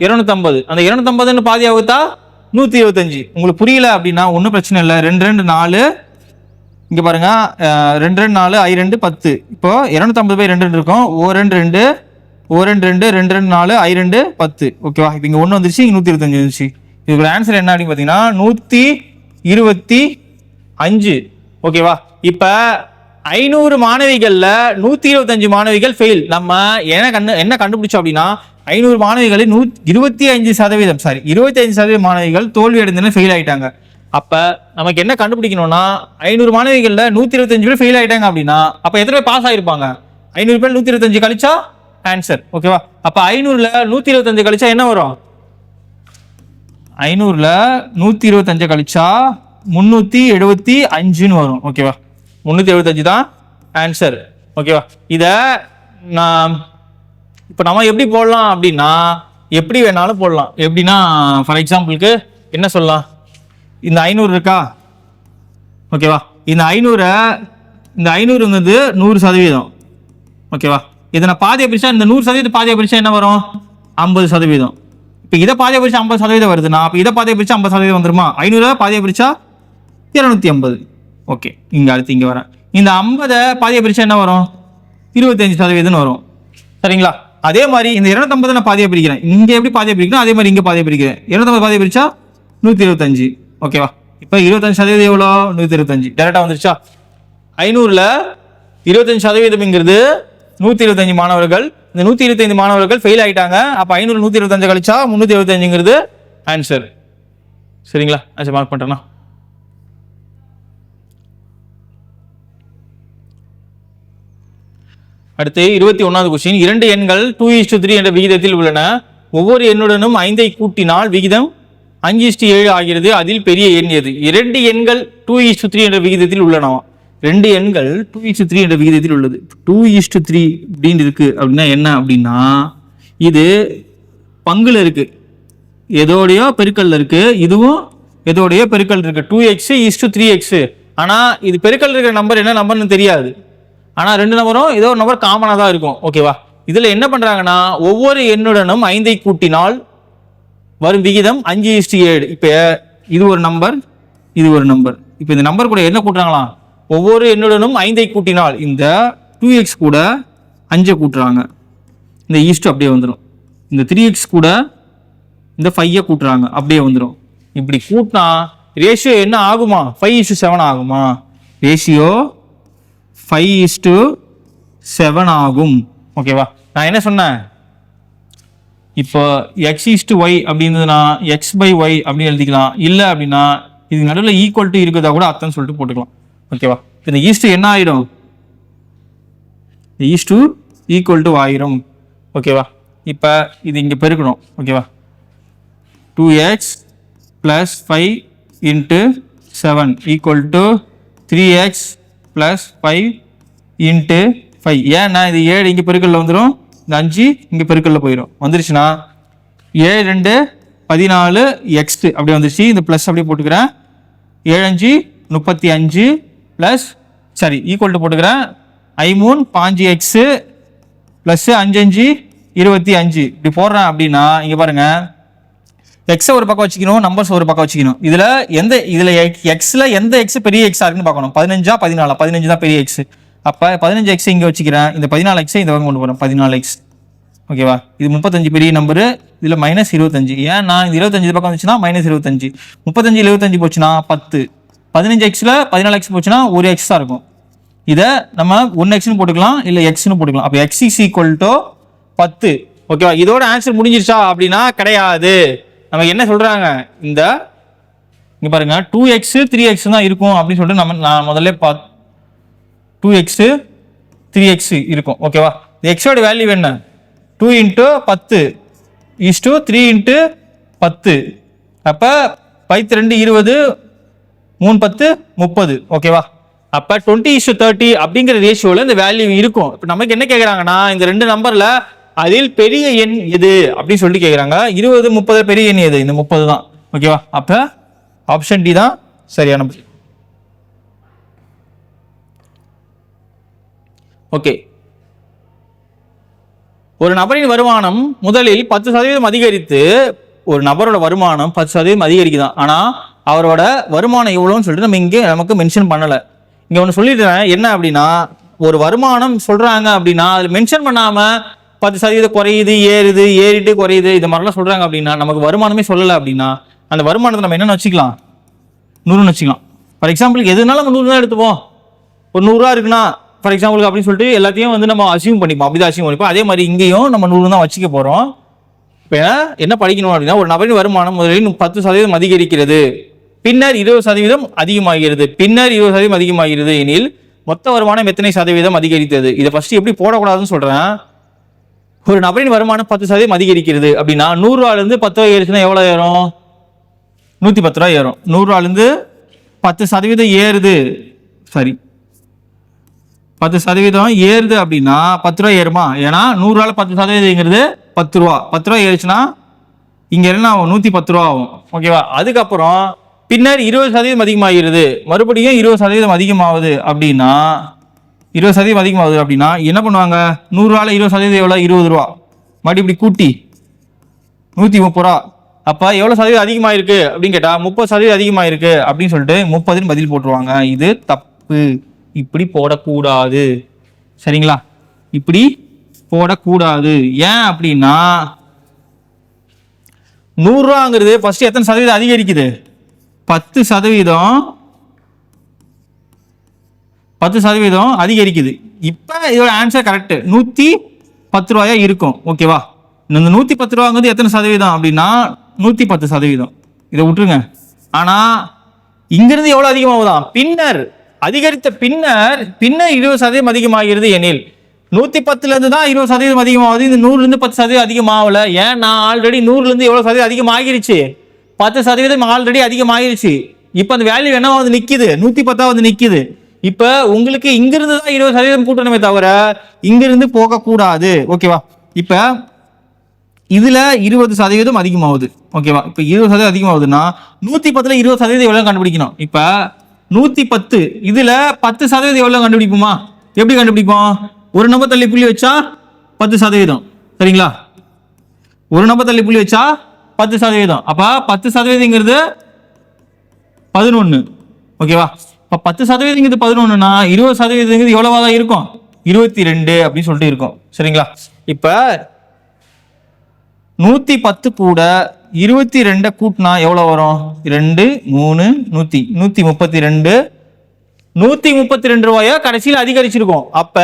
250, அந்த 250ன்னு பாதியாக வகுத்தா 125. உங்களுக்கு புரியல அப்படின்னா ஒன்றும் பிரச்சனை இல்லை, 2 2 4 இங்கே பாருங்க, 2 2 4 I 2 10. இப்போ 250 பை 2 இருக்கும், 1 2 2 1 2 2 2 2 4 I 2 10. ஓகேவா, இப்போ இங்கே 1 வந்துருச்சு, இங்கே 125 வந்துருச்சு. இதுக்கு ஆன்சர் என்ன அப்படின்னு பார்த்தீங்கன்னா 125. ஓகேவா, இப்போ 500 மாணவிகளில் 125 மாணவிகள் ஃபெயில். நம்ம என்ன கண்டுபிடிச்சோம் அப்படின்னா 500 மாணவிகளில் 25% மாணவிகள் தோல்வி அடைந்தன ஃபெயில் ஆயிட்டாங்க. அப்ப நமக்கு என்ன கண்டுபிடிக்கணும்னா 500 மாணவிகள்ல 125 பேர் ஃபெயில் ஆயிட்டாங்க அப்படின்னா அப்ப எத்தனை பேர் பாஸ் ஆயிருப்பாங்க, 500 பேர் 125 கழிச்சா ஆன்சர். ஓகேவா, அப்ப 500ல் 125 கழிச்சா என்ன வரும், 500ல் 125 கழிச்சா 375ன்னு வரும். ஓகேவா, 375 தான் ஆன்சர். ஓகேவா, இத நான் இப்போ நம்ம எப்படி போடலாம் அப்படின்னா எப்படி வேணாலும் போடலாம். எப்படின்னா ஃபார் எக்ஸாம்பிளுக்கு என்ன சொல்லலாம், இந்த 500 இருக்கா. ஓகேவா, இந்த 500ங்கிறது 100%. ஓகேவா, இதை நான் பாதியை பிரிச்சா, இந்த 100% பாதியை பிரிச்சா என்ன வரும் 50%. இப்போ இதை பாதியை பிரிச்சா 50% வருதுன்னா அப்போ இதை பாதியை பிரிச்சா 50% வந்துருமா, 500 பாதியை பிரிச்சா 250. ஓகே, இங்கே அடுத்து இங்கே வரேன், இந்த 50 பாதியை பிரிச்சா என்ன வரும் 25% வரும். சரிங்களா, அதே மாதிரி இந்த 250 நான் பாதியை பிரிக்கிறேன், இங்கே எப்படி பாதியை பிரிக்கணும் அதே மாதிரி இங்கே பாதியை பிரிக்கிறேன். 250 பாதியை பிரிச்சா 125. ஓகேவா, இப்போ 25% எவ்வளோ 125 டேரெக்டாக வந்துருச்சா. 500ல் 25%ங்கிறது 125 மாணவர்கள், இந்த 125 மாணவர்கள் ஃபெயில் ஆயிட்டாங்க. அப்போ 500 125 கழிச்சா 375ங்கிறது ஆன்சர். சரிங்களா, ஆன்சர் மார்க் பண்ணுறேன்னா. அடுத்து 21வது கொஸ்டின். 2 எண்கள் 2:3 என்ற விகிதத்தில் உள்ளன. ஒவ்வொரு எண்ணுடனும் 5ஐ கூட்டினால் விகிதம் 5:7 ஆகிறது. அதில் பெரிய எண் எது? 2 எண்கள் 2:3 என்ற விகிதத்தில் உள்ளனவா. 2 எண்கள் 2:3 என்ற விகிதத்தில் உள்ளது. 2:3 அப்படின்னு இருக்கு அப்படின்னா என்ன அப்படின்னா, இது பங்குல இருக்கு, எதோடைய பெருக்கல்ல இருக்கு, இதுவும் எதோடைய பெருக்கல் இருக்கு. 2x:3x ஆனால் இது பெருக்கல் இருக்கிற நம்பர் என்ன நம்பர்னு தெரியாது. ஆனால் ரெண்டு நம்பரும் ஏதோ ஒரு நம்பர் காமனாக தான் இருக்கும். ஓகேவா? இதில் என்ன பண்ணுறாங்கன்னா ஒவ்வொரு எண்ணுடனும் 5ஐ கூட்டினால் வரும் விகிதம் 5:7. இப்போ இது ஒரு நம்பர், இது ஒரு நம்பர். இப்போ இந்த நம்பர் கூட என்ன கூட்டுறாங்களாம்? ஒவ்வொரு எண்ணுடனும் 5ஐ கூட்டினால் இந்த 2x கூட 5ஐ கூட்டுறாங்க. இந்த ஈஸ்ட் அப்படியே வந்துடும். இந்த 3x கூட இந்த 5ஐ கூட்டுறாங்க, அப்படியே வந்துடும். இப்படி கூட்டினா ரேஷியோ என்ன ஆகுமா? 5:7 ஆகுமா? ரேஷியோ 5:7 ஆகும். ஓகேவா? நான் என்ன சொன்னேன்? இப்போ x:y அப்படின்றதுனா x/y அப்படின்னு எழுதிக்கலாம். இல்லை அப்படின்னா இது நடுவில் ஈக்குவல் டு இருக்குதா கூட அர்த்தம் சொல்லிட்டு போட்டுக்கலாம். ஓகேவா? இந்த ஈஸ்ட் என்ன ஆயிடும்? ஈஸ்ட் ஈக்குவல் டு ஆயிரும். ஓகேவா? இப்போ இது இங்கே பெருக்கணும். ஓகேவா? 2x + 5 × 7 = 3x + 5 × 5. ஏன்னா இது 7 இங்கே பெருக்கல்ல வந்துடும், இந்த 5 இங்கே பெருக்கல்ல போயிடும். வந்துருச்சுன்னா 7 2 14 x அப்படி வந்துருச்சு. இந்த ப்ளஸ் அப்படியே போட்டுக்கிறேன். 7 5 35 ப்ளஸ் சரி ஈக்குவல் டு போட்டுக்கிறேன். 5 3 5x ப்ளஸ் 5 5 25 இப்படி போடுறேன். அப்படின்னா இங்கே பாருங்க, எக்ஸை ஒரு பக்கம் வச்சுக்கணும், நம்பர்ஸ் ஒரு பக்கம் வச்சுக்கணும். இதில் எக்ஸில் எந்த எக்ஸ் பெரிய எக்ஸாக இருக்குன்னு பார்க்கணும். 15 14 15 தான் பெரிய எக்ஸ். அப்போ 15x இங்கே வச்சுக்கிறேன், இந்த 14x இந்த பக்கம் கொண்டு போகிறேன். 14x. ஓகேவா? இது 35 பெரிய நம்பரு, இதில் -25. ஏன்னா இந்த 25 பக்கம் வந்துச்சுன்னா -25. 35 25 போச்சுன்னா 10. 15xல 14x போச்சுன்னா ஒரு எக்ஸ் தான் இருக்கும். இதை நம்ம 1xன்னு போட்டுக்கலாம், இல்லை எக்ஸ்னு போட்டுக்கலாம். அப்போ x = 10. ஓகேவா? இதோட ஆன்சர் முடிஞ்சிருச்சா அப்படின்னா கிடையாது. நமக்கு என்ன சொல்றாங்க? இங்க பாருங்க 2x 3x தான் இருக்கும் அப்படின்னு சொல்லிட்டு நான் முதல்ல 2x 3x இருக்கும். ஓகேவா? எக்ஸோட வேல்யூ என்ன? 2 × 10 = 3 × 10. அப்போ 5 2 20 3 10 30. ஓகேவா? அப்போ 20:30 அப்படிங்கிற ரேஷியோவில் இந்த வேல்யூ இருக்கும். இப்போ நமக்கு என்ன கேட்குறாங்கன்னா இந்த ரெண்டு நம்பரில் அதில் பெரிய எண் எது அப்படின்னு சொல்லிட்டு கேட்குறாங்க. 20 30 பெரிய எண் எது? இந்த 30 தான். ஓகேவா? அப்போ ஆப்ஷன் டி தான் சரியான பதில். ஓகே, ஒரு நபரின் வருமானம் முதலில் 10% அதிகரித்து, ஒரு நபரோட வருமானம் 10% அதிகரிக்குதான். ஆனால் அவரோட வருமானம் எவ்வளோன்னு சொல்லிட்டு நம்ம இங்கே நமக்கு மென்ஷன் பண்ணலை. இங்கே ஒன்று சொல்லிடுறேன் என்ன அப்படின்னா, ஒரு வருமானம் சொல்கிறாங்க அப்படின்னா அதில் மென்ஷன் பண்ணாமல் 10% குறையுது, ஏறுது, ஏறிட்டு குறையுது, இது மாதிரிலாம் சொல்கிறாங்க அப்படின்னா நமக்கு வருமானமே சொல்லலை அப்படின்னா அந்த வருமானத்தை நம்ம என்னென்னு வச்சுக்கலாம்? 100ன்னு வச்சுக்கலாம். ஃபார் எக்ஸாம்பிளுக்கு எதுனாலும் நம்ம 100 தான் எடுத்துப்போம். ஒரு 100 ரூபா இருக்குன்னா ஃபார் எக்ஸாம்பிளுக்கு அப்படின்னு சொல்லிட்டு எல்லாத்தையும் நம்ம அசியூம் பண்ணிப்போம். அப்படிதான் அசியூம் பண்ணிப்போம். அதே மாதிரி இங்கேயும் நம்ம 100 தான் வச்சுக்க போகிறோம். இப்போ என்ன படிக்கணும் அப்படின்னா, ஒரு நபரின் வருமானம் முதலில் 10% அதிகரிக்கிறது, பின்னர் 20% அதிகமாகிறது, பின்னர் 20% அதிகமாகிறது எனில் மொத்த வருமானம் எத்தனை சதவீதம் அதிகரித்தது? இதை ஃபர்ஸ்ட் எப்படி போடக்கூடாதுன்னு சொல்கிறேன். ஒரு நபரின் வருமானம் 10% அதிகரிக்கிறது அப்படின்னா 100 ரூபாயிலிருந்து 10 ரூபாய் ஏறுச்சுன்னா எவ்வளோ ஏறும்? 110 ரூபாய் ஏறும். 100 ரூபாயிலிருந்து 10% ஏறுது, சரி 10% ஏறுது அப்படின்னா 10 ரூபாய் ஏறுமா? ஏன்னா 100 ரூபாயில் 10%ங்கிறது 10 ரூபா. 10 ரூபாய் ஏறுச்சுன்னா இங்கே என்ன ஆகும்? 110 ரூபா ஆகும். ஓகேவா? அதுக்கப்புறம் பின்னர் 20% அதிகமாகிறது, மறுபடியும் 20% அதிகமாகுது அப்படின்னா 20% அதிகமாகுது அப்படின்னா என்ன பண்ணுவாங்க? 100 ரூபாயில் 20% எவ்வளோ? 20 ரூபா. மறுபடியும் இப்படி கூட்டி 130 ரூபா. அப்போ எவ்வளோ சதவீதம் அதிகமாயிருக்கு அப்படின்னு கேட்டால் 30% அதிகமாயிருக்கு அப்படின்னு சொல்லிட்டு 30ன்னு பதில் போட்டுருவாங்க. இது தப்பு. இப்படி போடக்கூடாது. சரிங்களா? இப்படி போடக்கூடாது. ஏன் அப்படின்னா 100 ரூபாங்கிறது ஃபர்ஸ்ட் எத்தனை சதவீதம் அதிகரிக்குது? 10% அதிகரிக்குது. இப்போ இதோட ஆன்சர் கரெக்ட். 110 ரூபாயா இருக்கும். ஓகேவா? இந்த 110 ரூபாங்கிறது எத்தனை சதவீதம் அப்படின்னா 110%. இதை விட்டுருங்க. ஆனால் இங்கிருந்து எவ்வளோ அதிகமாகுதான்? பின்னர் அதிகரித்த பின்னர் 20% அதிகமாகிறது எனில் 110லேருந்து தான் 20% அதிகமாகுது. இந்த 100லேருந்து 10% அதிகமாகல. ஏன்? நான் ஆல்ரெடி 100லேருந்து எவ்வளோ சதவீதம் அதிகமாகிருச்சு? 10% ஆல்ரெடி அதிகமாகிருச்சு. இப்போ அந்த வேல்யூ என்ன வந்து நிற்கிது? 110 வந்து நிற்கிது. இப்போ உங்களுக்கு இங்கிருந்து தான் 20% கூட்டணுமே தவிர இங்கிருந்து போகக்கூடாது. ஓகேவா? இப்போ இதில் 20% அதிகமாகுது. ஓகேவா? இப்போ 20% அதிகமாகுதுன்னா 110ல் 20% எவ்வளோ கண்டுபிடிக்கணும்? இப்போ 110. இதுல 10% எவ்வளவு கண்டுபிடிப்போமா? எப்படி கண்டுபிடிப்போம்? ஒரு நம்பர் தள்ளி புள்ளி வச்சா 10%. சரிங்களா? ஒரு நம்பர் தள்ளி புள்ளி வச்சா 10%. அப்ப 10%ங்கிறது 11. ஓகேவா? இப்ப 10%ங்கிறது 11னா 20%ங்கிறது எவ்வளவா தான் இருக்கும்? 22 அப்படின்னு சொல்லிட்டு இருக்கும். சரிங்களா? இப்ப 110 கூட 22 கூட்டினா எவ்வளவு வரும்? 2 3 132. 132 ரூபாயா கடைசியில் அதிகரிச்சிருக்கும். அப்ப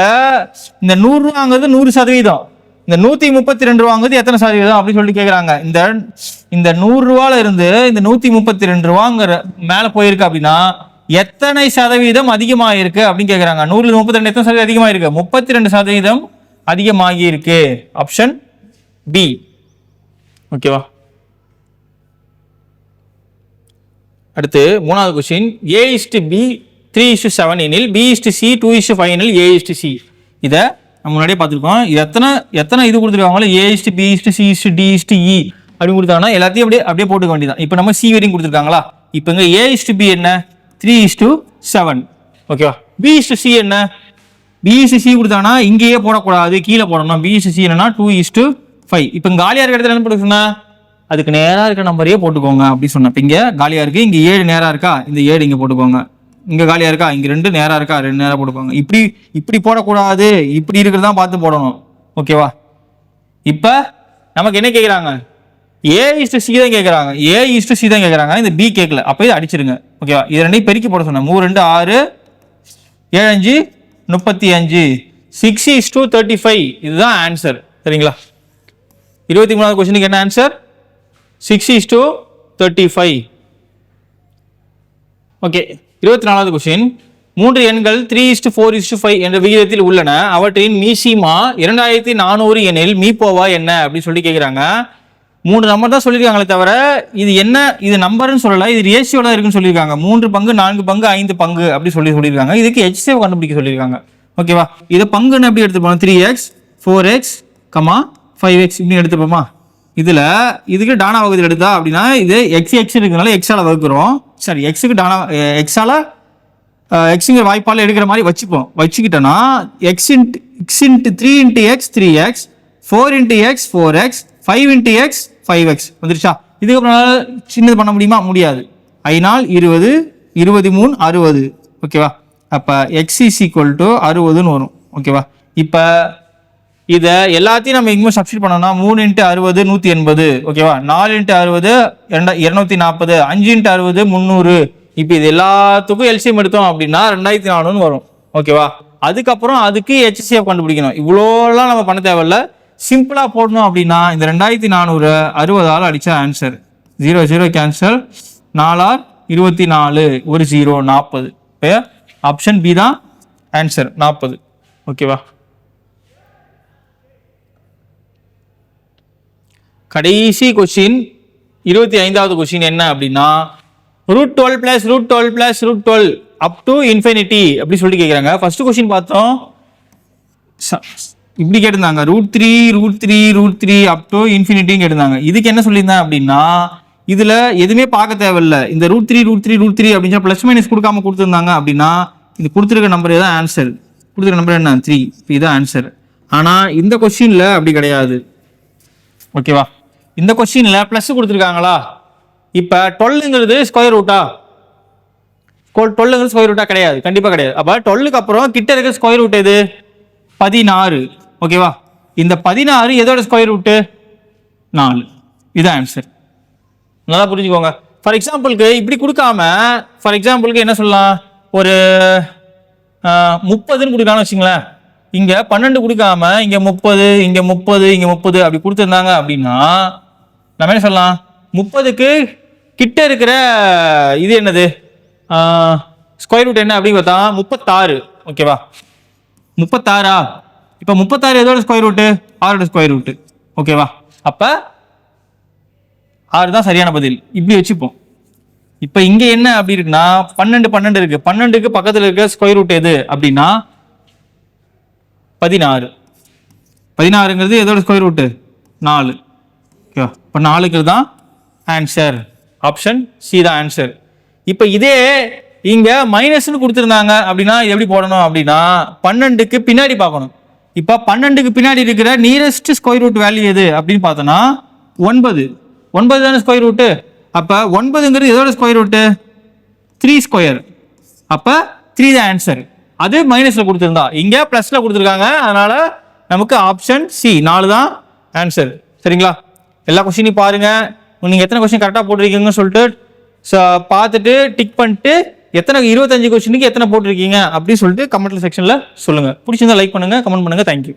இந்த 100 ரூபாங்கிறது 100%. இந்த 132 ரூபாங்கிறது எத்தனை சதவீதம் அப்படின்னு சொல்லிட்டு கேட்குறாங்க. இந்த 100 ரூபால இருந்து இந்த 132 ரூபாங்கிற மேல போயிருக்கு அப்படின்னா எத்தனை சதவீதம் அதிகமாக இருக்கு அப்படின்னு கேட்குறாங்க. 100 32 எத்தனை சதவீதம் அதிகமாக இருக்கு? 32% அதிகமாகி இருக்கு. Option B. ஓகேவா? அடுத்து மூணாவது கொஸ்டின். A:B 3:7 எனில் B:C 2:5 எனில் A:C. இதை நம்ம முன்னாடியே பார்த்துருக்கோம். இது எத்தனை இது கொடுத்துருக்காங்களோ A:B:C:D:E அப்படின்னு கொடுத்தாங்கன்னா எல்லாத்தையும் அப்படியே போட்டுக்க வேண்டியதான். இப்போ நம்ம C வரையும் கொடுத்துருக்காங்களா? இப்போ இங்கே A:B என்ன? 3:7. ஓகேவா? B:C என்ன? B:C கொடுத்தாங்கன்னா இங்கேயே போடக்கூடாது, கீழே போடணும். B:C என்னன்னா 2:5. இப்போ காலியாக இருக்கிற இடத்துல என்ன போட்டு சொன்னா அதுக்கு நேராக இருக்க நம்பரையே போட்டுக்கோங்க அப்படின்னு சொன்னேன். இப்போ இங்கே காலியாக இருக்கு, இங்கே 7 நேராக இருக்கா, இந்த 7 இங்கே போட்டுக்கோங்க. இங்கே காலியாக இருக்கா, இங்கே 2 நேராக இருக்கா, 2 நேராக போட்டுக்கோங்க. இப்படி போடக்கூடாது, இப்படி இருக்கிறதா பார்த்து போடணும். ஓகேவா? இப்போ நமக்கு என்ன கேட்குறாங்க? A:C தான் கேட்குறாங்க. A:C தான் கேட்குறாங்க. இந்த B கேட்கல. அப்போ இதை அடிச்சிருங்க. ஓகேவா? இது ரெண்டையும் பெருக்கி போட சொன்னேன். 3 2 6 7 5 35 6:35. இதுதான் ஆன்சர். சரிங்களா? 23வது கொஸ்டினுக்கு என்ன ஆன்சர்? 6:35. ஓகே. 24வது கொஸ்டின். 3 எண்கள் 3:4:5 என்ற விகிதத்தில் உள்ளன. அவற்றின் மீசிமா 2400 எனில் மீப்போவா என்ன அப்படின்னு சொல்லி கேட்குறாங்க. 3 நம்பர் தான் சொல்லியிருக்காங்களே தவிர இது என்ன, இது நம்பர்னு சொல்லலை, இது ரேஷியோட தான் இருக்குன்னு சொல்லியிருக்காங்க. 3 பங்கு 4 பங்கு 5 பங்கு அப்படி சொல்லியிருக்காங்க. இதுக்கு HCF கண்டுபிடிக்க சொல்லியிருக்காங்க. ஓகேவா? இதை பங்குன்னு எப்படி எடுத்துப்போம்? 3x 4x 5x இப்படி எடுத்துப்போமா? இதுக்கு டானா வகுதியில் எடுத்தா அப்படின்னா இது x இருக்கிறதுனால எக்ஸால வகுக்கிறோம். சரி, எக்ஸுக்கு டானா எக்ஸால எக்ஸுங்கிற வாய்ப்பால் எடுக்கிற மாதிரி வச்சுக்கிட்டோன்னா x into 3 into x 3x 4 into X 4x 5 into X 5x வந்துருச்சா? இதுக்கப்புறம் சின்னது பண்ண முடியுமா? முடியாது. 5 நாள் 20 23 60. ஓகேவா? அப்போ x = 60ன்னு வரும். ஓகேவா? இப்போ இதை எல்லாத்தையும் நம்ம இங்கே சப்ஸ்டிட் பண்ணோம்னா 3 × 60 180. ஓகேவா? 4 × 60 240. 5 × 60 300. இப்போ இது எல்லாத்துக்கும் எல்சிஎம் எடுத்தோம் அப்படின்னா 2400 வரும். ஓகேவா? அதுக்கப்புறம் அதுக்கு HCF கண்டுபிடிக்கணும். இவ்வளோலாம் நம்ம பண்ண தேவையில்ல. சிம்பிளாக போடணும் அப்படின்னா இந்த 2400 60ஆல் அடித்தா ஆன்சர் 0 0 கேன்சல். 4 24 ஒரு 0 40. இப்போ ஆப்ஷன் பி தான் ஆன்சர் 40. ஓகேவா? கடைசி கொஸ்டின் 25வது கொஸ்டின் என்ன அப்படின்னா √12 + √12 + √12 அப் டு இன்ஃபினிட்டி அப்படி சொல்லி கேட்குறாங்க. ஃபர்ஸ்ட் கொஸ்டின் பார்த்தோம், இப்படி கேட்டிருந்தாங்க √3 √3 √3 அப் டு இன்ஃபினிட்டின்னு கேட்டிருந்தாங்க. இதுக்கு என்ன சொல்லியிருந்தேன் அப்படின்னா இதில் எதுவுமே பார்க்க தேவையில்லை. இந்த √3 √3 √3 அப்படின்னு ப்ளஸ் மைனஸ் கொடுக்காம கொடுத்துருந்தாங்க அப்படின்னா இது கொடுத்துருக்க நம்பர் தான் ஆன்சர். கொடுத்துருக்க நம்பர் என்ன? 3. இப்போ இதுதான் ஆன்சர். ஆனால் இந்த கொஸ்டினில் அப்படி கிடையாது. ஓகேவா? இந்த கொஸ்டின்ல பிளஸ் கொடுத்துருக்காங்களா? இப்போ 12ங்கிறது ஸ்கொயர் ரூட்டா? 12ங்கிறது ஸ்கொயர் ரூட்டா? கிடையாது, கண்டிப்பாக கிடையாது. அப்போ 12க்கு அப்புறம் கிட்ட இருக்க ஸ்கொயர் ரூட் எது? 16. ஓகேவா? இந்த 16 எதோட ஸ்கொயர் ரூட்டு? 4. இதுதான் ஆன்சர். நல்லா புரிஞ்சுக்கோங்க. ஃபார் எக்ஸாம்பிளுக்கு இப்படி கொடுக்காம என்ன சொல்லலாம்? ஒரு 30ன்னு கொடுக்கலாம்னு வச்சுங்களேன். இங்கே 12 கொடுக்காம இங்கே 30 இங்கே 30 இங்கே 30 அப்படி கொடுத்துருந்தாங்க அப்படின்னா நம்ம என்ன சொல்லலாம்? 30க்கு கிட்ட இருக்கிற இது என்னது? ஸ்கொயர் ரூட் என்ன அப்படின்னு பார்த்தா 36. ஓகேவா? 36. இப்போ 36 எதோட ஸ்கொயர் ரூட்டு? 6 square route. ஓகேவா? அப்போ 6 தான் சரியான பதில். இப்படி வச்சுப்போம். இப்போ இங்கே என்ன அப்படி இருக்குன்னா 12 இருக்கு. 12க்கு பக்கத்தில் இருக்க ஸ்கொயர் ரூட் எது அப்படின்னா 16. 16ங்கிறது எதோட ஸ்கொயர் ரூட்டு? 4. ஓகேவா? இப்போ 4க்கு தான் ஆன்சர். ஆப்ஷன் சி தான் ஆன்சர். இப்போ இதே இங்க மைனஸ்னு கொடுத்துருந்தாங்க அப்படின்னா எப்படி போடணும் அப்படின்னா 12க்கு பின்னாடி பார்க்கணும். இப்போ 12க்கு பின்னாடி இருக்கிற நியரஸ்ட் ஸ்கொயர் ரூட் வேல்யூ எது அப்படின்னு பார்த்தோன்னா 9 தானே ஸ்கொயர் ரூட்டு. அப்போ 9ங்கிறது எதோட ஸ்கொயர் ரூட்டு 3 ஸ்கொயர். அப்போ 3 தான் ஆன்சர். அது மைனஸில் கொடுத்துருந்தா, இங்கே ப்ளஸில் கொடுத்துருக்காங்க. அதனால நமக்கு ஆப்ஷன் சி 4 தான் ஆன்சர். சரிங்களா? எல்லா கொஸ்டினையும் பாருங்க, நீங்கள் எத்தனை கொஸ்டின் கரெக்டாக போட்டிருக்கீங்கன்னு சொல்லிட்டு பார்த்துட்டு டிக் பண்ணிட்டு எத்தனை 25 கொஸ்டினுக்கு எத்தனை போட்டிருக்கீங்க அப்படின்னு சொல்லிட்டு கமெண்ட் செக்ஷனில் சொல்லுங்கள். பிடிச்சிருந்தா லைக் பண்ணுங்கள், கமெண்ட் பண்ணுங்கள். தேங்க்யூ.